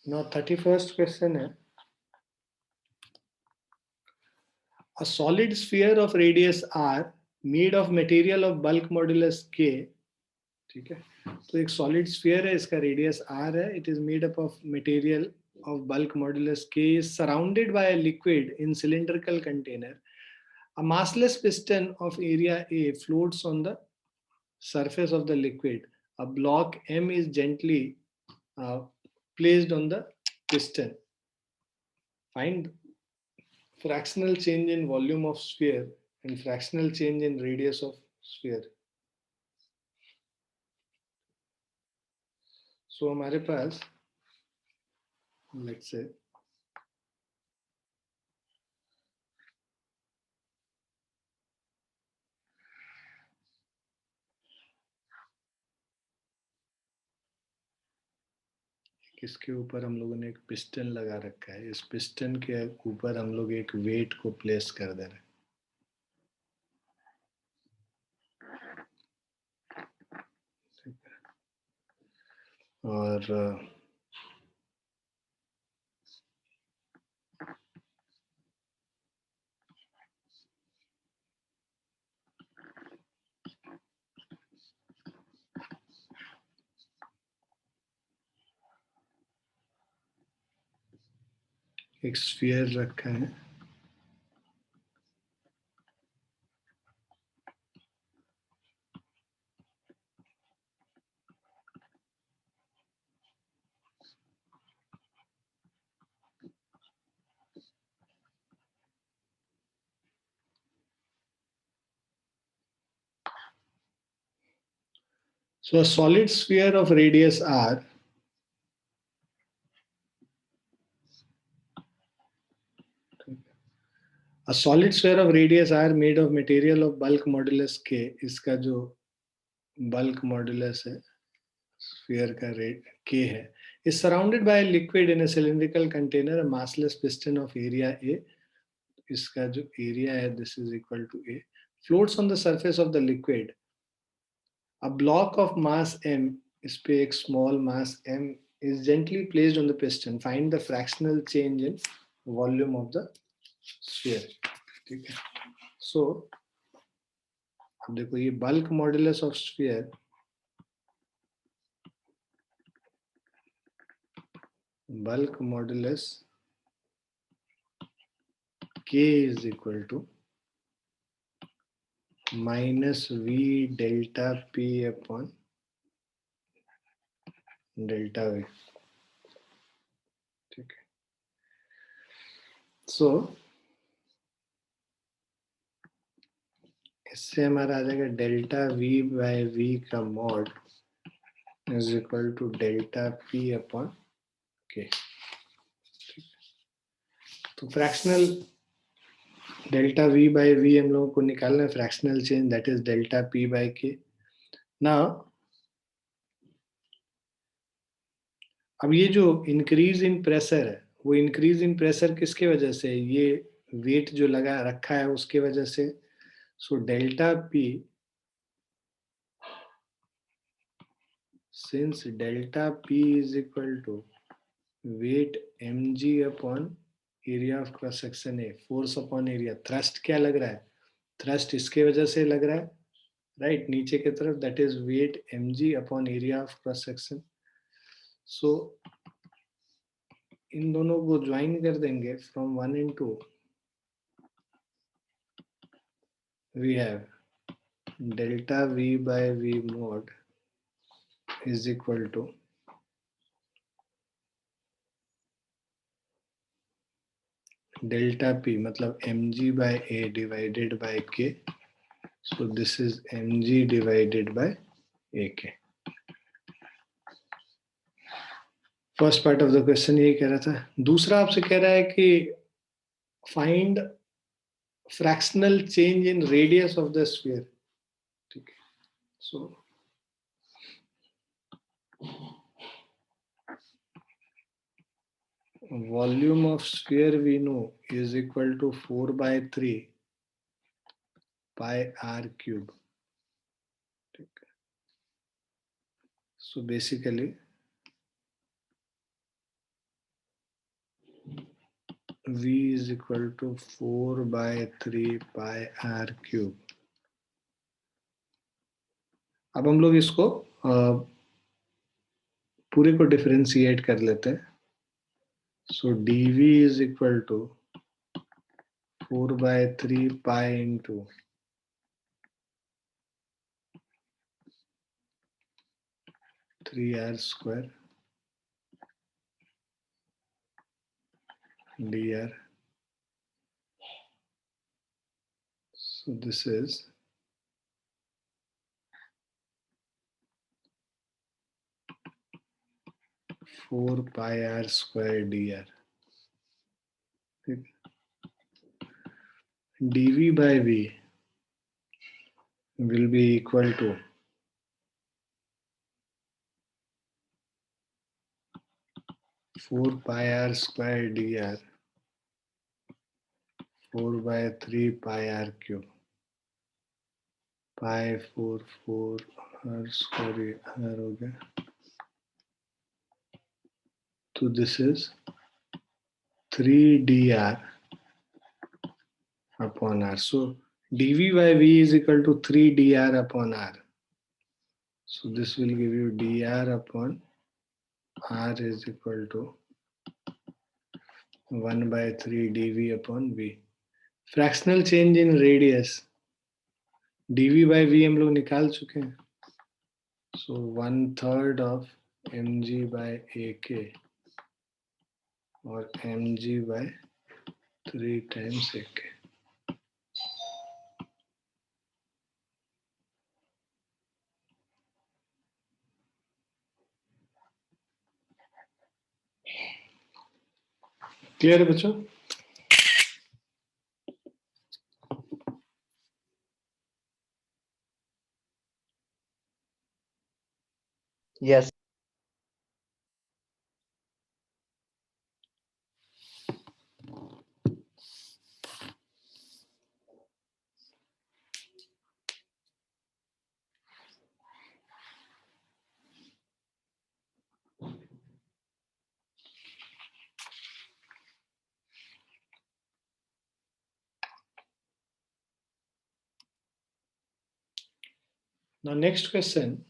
Now 31st question है, a solid sphere of radius r made of material of bulk modulus k, ठीक है। तो एक solid sphere है, इसका radius r है, it is made up of material of bulk modulus k, is surrounded by a liquid in cylindrical container. A massless piston of area A floats on the surface of the liquid. A block M is gently placed on the piston. Find fractional change in volume of sphere and fractional change in radius of sphere. So हमारे पास let's say इसके ऊपर हम लोगों ने एक piston लगा रखा है, इस पिस्टन के ऊपर हम लोग एक वेट को प्लेस कर दे रहे हैं, और एक स्फीयर रखा है, so a solid sphere of radius r a solid sphere of radius r made of material of bulk modulus k, इसका जो bulk modulus है sphere का रेट k है, is surrounded by a liquid in a cylindrical container, a massless piston of area A, इसका जो area है this is equal to A, floats on the surface of the liquid. A block of mass m, इस पे एक small mass m is gently placed on the piston. Find the fractional change in volume of the sphere, ठीक है। So अब देखो ये bulk modulus of sphere, bulk modulus k is equal to minus v delta p upon delta v, ठीक है। So इससे हमारा आ जाएगा डेल्टा v बाय v का mod is equal to delta p upon k। तो fractional delta v by v हम लोगों को निकालना है, fractional change that is delta p by k। Now अब ये जो इंक्रीज इन प्रेशर है, वो इंक्रीज इन प्रेशर किसके वजह से, ये वेट जो लगा रखा है उसके वजह से। So delta p, since delta p is equal to weight mg upon area of cross section A, force upon area, thrust क्या लग रहा है, thrust इसके वजह से लग रहा है, राइट, नीचे की तरफ, that is weight mg upon area of cross section. So इन दोनों को ज्वाइन कर देंगे from 1 and 2 we have delta V by V mod is equal to delta P मतलब mg by A divided by K. So this is mg divided by AK. First part of the question यही कह रहा था. दूसरा आपसे कह रहा है कि find fractional change in radius of the sphere. ठीक है. सो volume of sphere we know is equal to 4 by 3 pi r cube. So basically V is equal to 4 by 3 pi r cube. अब हम लोग इसको पूरे को डिफरेंशिएट कर लेते हैं. So dV is equal to 4 by 3 pi into 3r square dr. So this is 4 pi r square dr. dV by V will be equal to 4 pi r square dr 4 by 3 pi r cube. Pi 4 r square r हो गया. So this is 3 dr upon r. So dV by V is equal to 3 dr upon r. So this will give you dr upon r is equal to 1 by 3 dV upon V. Fractional change in radius dV by V हम लोग निकाल चुके हैं. So 1/3 of mg by AK और mg by 3 times AK. Clear है बच्चों? Yes. Now next question.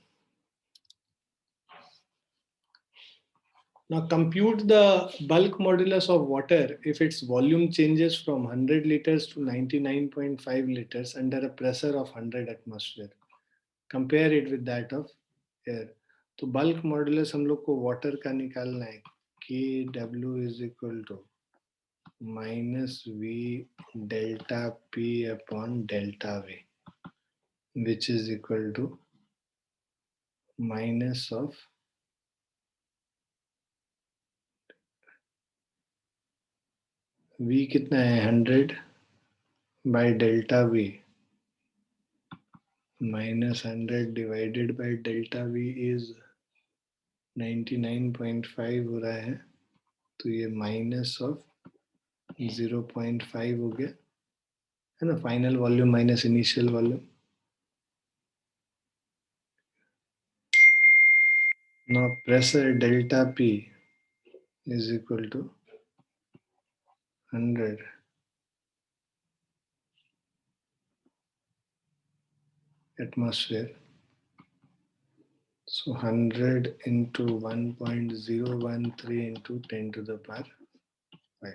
Now compute the bulk modulus of water if its volume changes from 100 liters to 99.5 liters under a pressure of 100 atmosphere. Compare it with that of air. तो bulk modulus हम लोग को water का निकालना है. Kw is equal to minus V delta P upon delta V, which is equal to minus of V कितना है 100 by delta V minus 100 divided by delta V is 99.5 हो रहा है. तो ये minus of 0.5 हो गया है ना. Final volume minus initial volume. Now pressure delta P is equal to 100 atmosphere. So 100 into 1.013 into 10 to the power 5.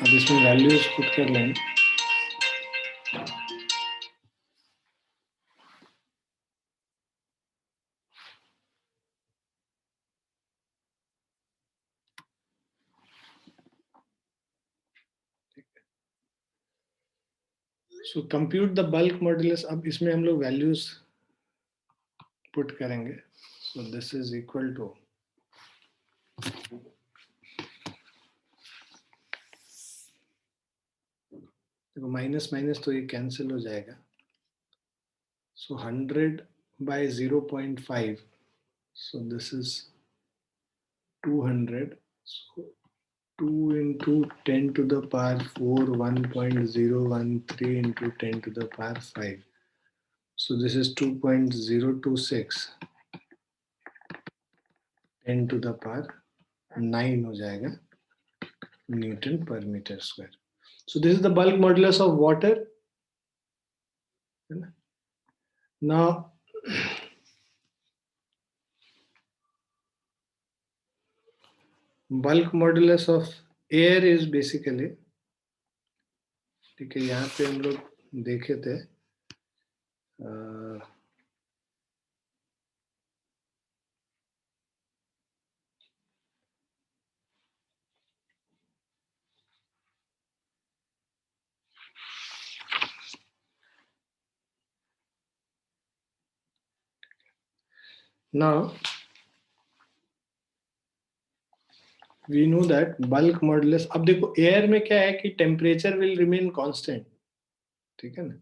अब इसमें वैल्यूज पुट कर लें. So compute the bulk modulus. अब इसमें हम लोग वैल्यूज पुट करेंगे. So this is equal to देखो माइनस माइनस तो ये कैंसिल हो जाएगा. सो 100 by 0.5. So this is 200. So 2 into 10 to the power 4, 1.013 into 10 to the power 5. So this is 2.026. 10 to the power 9 हो जाएगा Newton per meter square. So this is the bulk modulus of water. Now bulk modulus of air is basically, ठीक है, यहाँ पे हम लोग देखे थे now we know that bulk modulus. अब देखो एयर में क्या है कि टेम्परेचर विल रिमेन कांस्टेंट, ठीक है ना.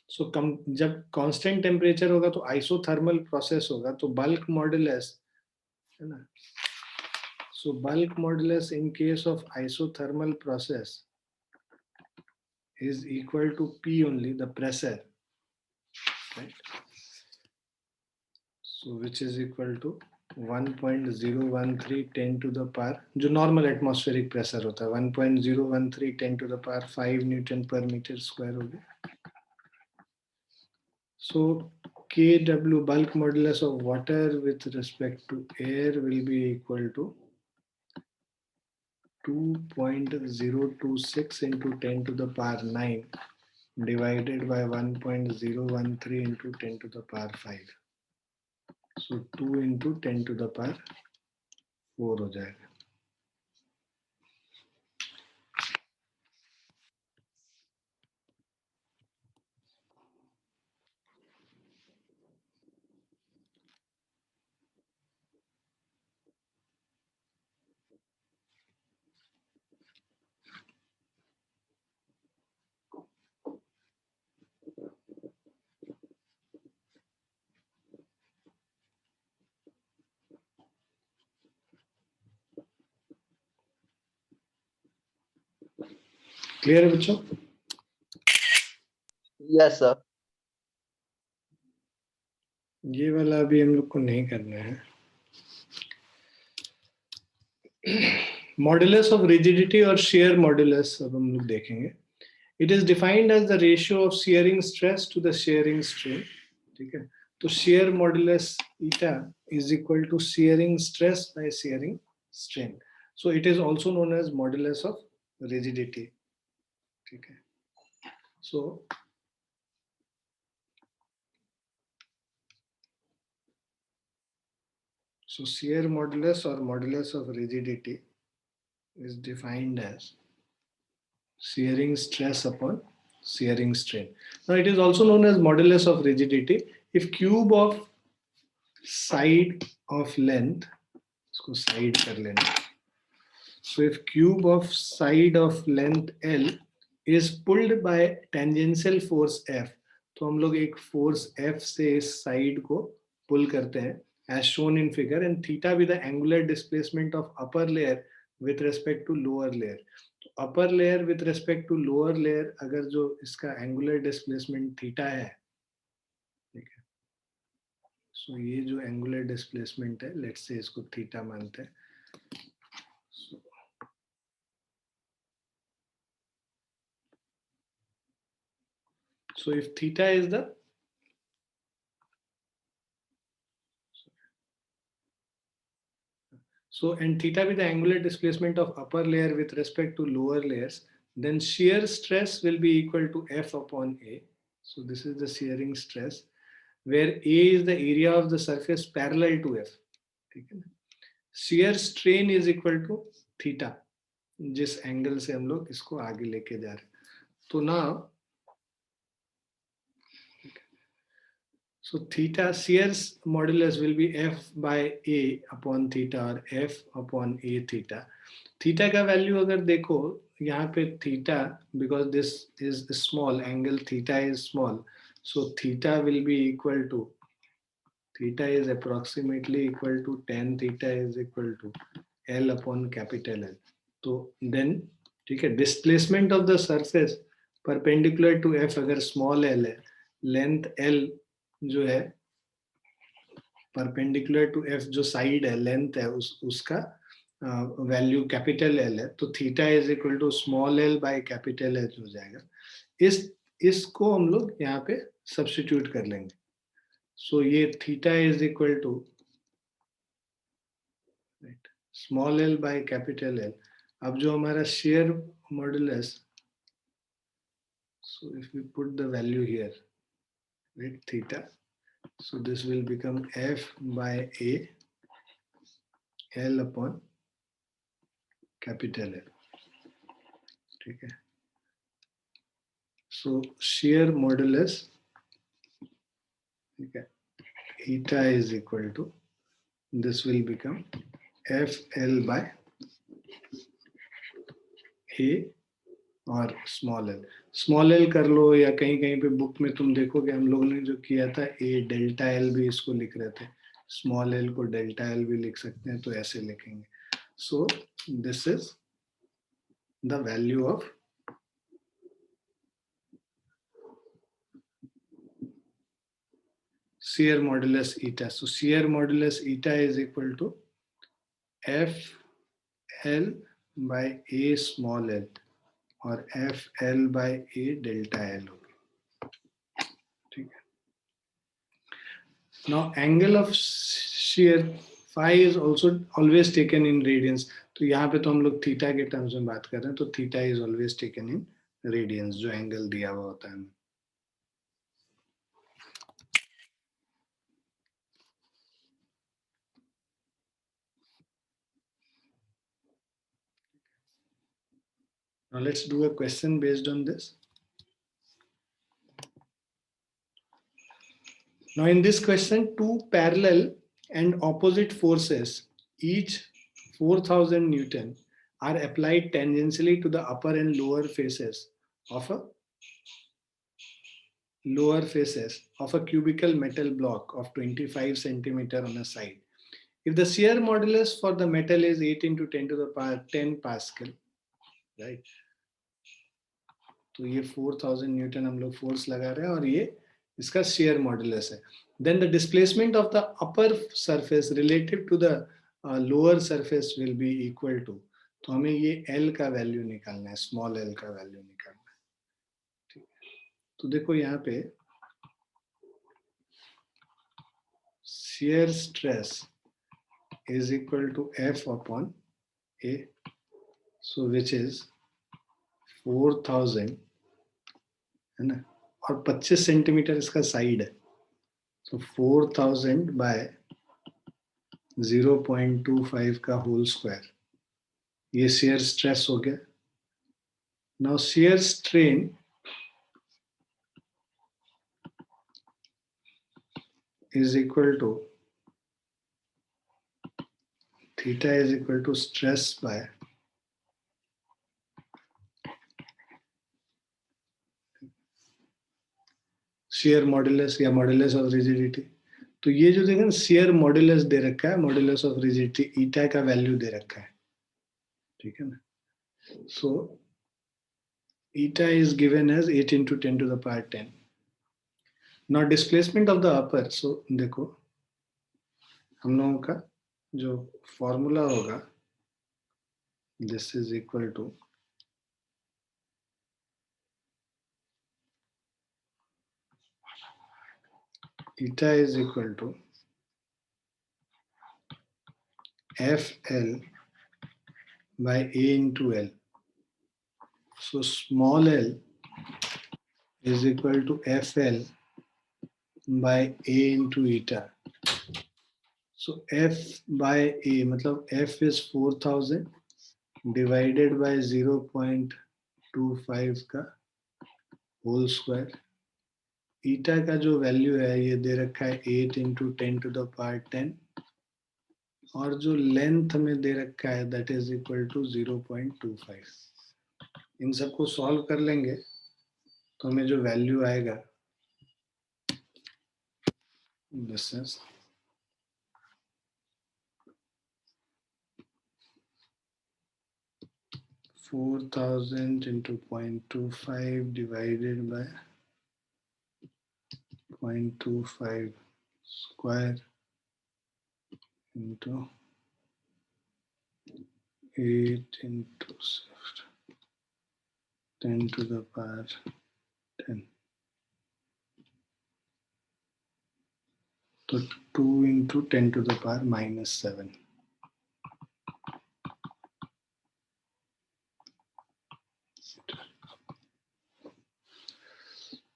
सो जब कांस्टेंट टेम्परेचर होगा तो आइसोथर्मल प्रोसेस होगा, तो बल्क मॉडुलस है ना. सो bulk modulus in case of isothermal process is equal to P only, the pressure, right? So which is equal to 1.013 10 to the power, जो नॉर्मल एटमॉस्फेरिक प्रेशर होता है, 1.013 10 to the power 5 newton per metre square हो गया. So Kw, bulk modulus of water with respect to air, will be equal to 2.026 into 10 to the power 9 divided by 1.013 into 10 to the power 5. So 2 into 10 to the power 4 हो जाएगा. Clear है बच्चों? Yes, sir. ये वाला अभी हम लोग को नहीं करना है. मॉडुलस ऑफ रिजिडिटी और शेयर मॉडुलस अब हम लोग देखेंगे. It is defined as the ratio of shearing stress to the shearing strain, ठीक है. तो shear modulus eta is equal to shearing stress by shearing strain. So it is also known as modulus of rigidity, ठीक है. So shear modulus or modulus of rigidity is defined as shearing stress upon shearing strain. Now it is also known as modulus of rigidity if cube of side of length, इसको side कर लेना. So if cube of side of length L is pulled by tangential force F, तो हम लोग एक force F से इस side को पुल करते हैं as shown in figure, and theta be the angular displacement of upper layer with respect to lower layer. Upper layer with respect to lower layer, अगर जो इसका एंगुलर डिस्प्लेसमेंट थीटा है, ठीक है, सो ये जो एंगुलर डिस्प्लेसमेंट है, लेट्स से इसको थीटा मानते हैं. So if theta is the and theta be the angular displacement of upper layer with respect to lower layers, then shear stress will be equal to F upon A. So this is the shearing stress, where A is the area of the surface parallel to F. ठीक है ना? Shear strain is equal to theta, जिस angle से हम लोग इसको आगे लेके जा रहे हैं. तो now, so theta shear modulus will be F by A upon theta or F upon A theta. Theta का वैल्यू अगर देखो यहाँ पे theta, because this is small angle, theta is small, so theta will be equal to, theta is approximately equal to tan theta is equal to L upon capital L. तो then ठीक है, displacement of the surface perpendicular to F अगर small l है, length L जो है perpendicular to F जो side है, length है, उसका वैल्यू कैपिटल L है, तो theta is equal to small l by capital H हो जाएगा. इसको हम लोग यहाँ पे सब्स्टिट्यूट कर लेंगे. सो ये theta is equal to small l by capital L. अब जो हमारा shear modulus, so if we put the value here, right, theta, so this will become F by A L upon capital L. ठीक है, so shear modulus, ठीक है, eta is equal to, this will become F L by A और small l कर लो, या कहीं कहीं पे बुक में तुम देखोगे हम लोगों ने जो किया था, A डेल्टा L भी इसको लिख रहे थे, स्मॉल l को डेल्टा L भी लिख सकते हैं, तो ऐसे लिखेंगे. सो this is the value of shear modulus eta. So shear modulus eta is equal to F L by A small l और F L by A delta L होगी. ठीक है. Now angle of shear phi is also always taken in radians. तो यहाँ पे तो हम लोग थीटा के टर्म्स में बात कर रहे हैं, तो theta is always taken in radians, जो एंगल दिया हुआ होता है. Now let's do a question based on this. Now in this question, two parallel and opposite forces, each 4000 Newton, are applied tangentially to the upper and lower faces of a cubical metal block of 25 centimeter on a side. If the shear modulus for the metal is 8 into 10 to the power 10 Pascal, right? तो ये 4000 Newton हम लोग force लगा रहे हैं और ये इसका shear modulus है. Then the displacement of the upper surface relative to the lower surface will be equal to, तो हमें ये L का वैल्यू निकालना है, स्मॉल l का वैल्यू निकालना है. ठीक है, तो देखो यहाँ पे shear stress is equal to F upon A, so which is 4000 है ना, और 25 सेंटीमीटर इसका साइड है, तो 4000 बाय 0.25 का होल स्क्वायर, ये shear स्ट्रेस हो गया. Now shear strain is equal to theta is equal to stress by shear modulus या modulus of rigidity. तो ये जो देखा ना शेयर मॉड्यूलस दे रखा है, मॉड्यूलस ऑफ रिजिडिटी ईटा का वैल्यू दे रखा है, ठीक है ना. So eta is given as 8 into 10 to the power 10. Now displacement of the upper. So देखो हम लोगों का जो फॉर्मूला होगा, this is equal to eta is equal to FL by A into L. So small l is equal to FL by A into eta. So F by A मतलब F is 4000 divided by 0.25 का whole square. ईटा का जो value है ये दे रखा है 8 into 10 to the power 10 और जो लेंथ में दे रखा है दैट इज इक्वल टू 0.25. इन सबको सॉल्व कर लेंगे तो हमें जो वैल्यू आएगा this is 4000 into 0.25 divided by 0.25 square into 8 into 10 to the power 10. तो 2 into 10 to the power -7.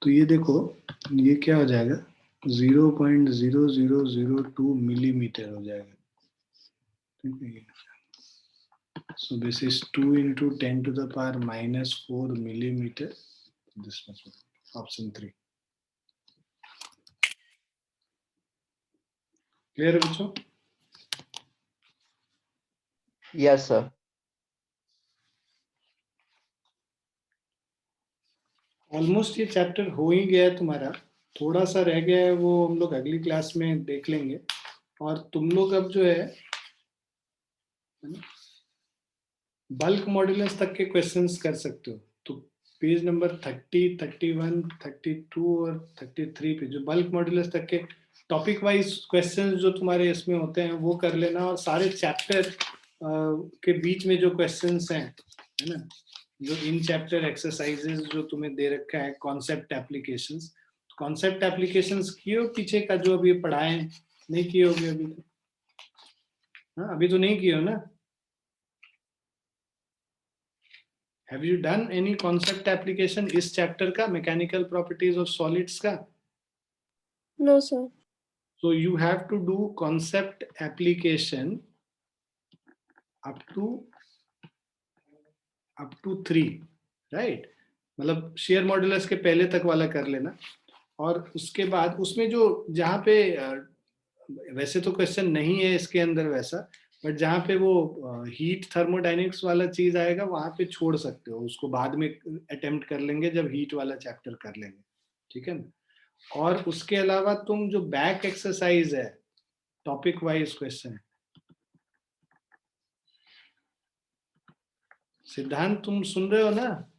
तो ये देखो ये क्या हो जाएगा 0.0002 मिलीमीटर हो जाएगा, ठीक है. So this is 2 into 10 to the power -4 millimeter. This must be option 3. Clear है बच्चों? Yes, sir. ऑलमोस्ट ये चैप्टर हो ही गया है तुम्हारा, थोड़ा सा रह गया है वो हम लोग अगली क्लास में देख लेंगे. और तुम लोग अब जो है बल्क मॉड्यूलस तक के क्वेश्चंस कर सकते हो. तो पेज नंबर 30, 31, 32 और 33 पे जो बल्क मॉड्यूलस तक के टॉपिक वाइज क्वेश्चंस जो तुम्हारे इसमें होते हैं वो कर लेना. और सारे चैप्टर के बीच में जो क्वेश्चंस हैं है ना, जो इन चैप्टर एक्सरसाइजेस जो तुम्हें दे रखा है कॉन्सेप्ट एप्लीकेशंस, कॉन्सेप्ट एप्लीकेशंस किए हो पीछे का जो अभी पढ़ाए नहीं किए होगे अभी तो. हाँ अभी तो नहीं किए हो ना. Have you done any concept application इस चैप्टर का mechanical properties of solids का? No, sir. So you have to do concept application up to 3, right? मतलब shear modulus के पहले तक वाला कर लेना. और उसके बाद उसमें जो जहाँ पे वैसे तो क्वेश्चन नहीं है इसके अंदर वैसा, बट जहाँ पे वो हीट थर्मोडायनेमिक्स वाला चीज आएगा वहां पे छोड़ सकते हो, उसको बाद में अटेम्प्ट कर लेंगे जब हीट वाला चैप्टर कर लेंगे, ठीक है ना. और उसके अलावा तुम जो बैक एक्सरसाइज है टॉपिक वाइज क्वेश्चन, सिद्धांत तुम सुन रहे हो ना?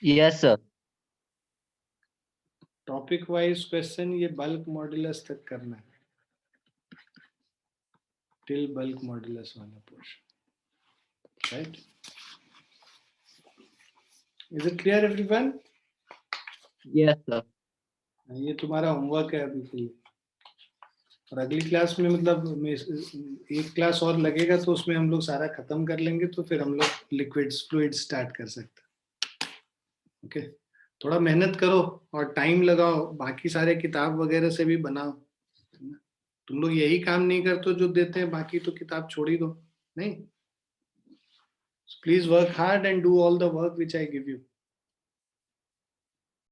Yes, sir. Topic wise question ये बल्क मॉड्यूलस तक करना है, टिल बल्क मॉड्यूलस वाला portion, right? Is it clear everyone? Yes, sir. ये तुम्हारा होमवर्क है अभी के लिए. और अगली क्लास में मतलब एक क्लास और लगेगा तो उसमें हम लोग सारा खत्म कर लेंगे, तो फिर हम लोग लिक्विड्स फ्लूइड स्टार्ट कर सकते हैं. ओके थोड़ा मेहनत करो और टाइम लगाओ, बाकी सारे किताब वगैरह से भी बनाओ. तुम लोग यही काम नहीं करते जो देते हैं, बाकी तो किताब छोड़ ही दो. नहीं, please work hard and do all the work which I give you.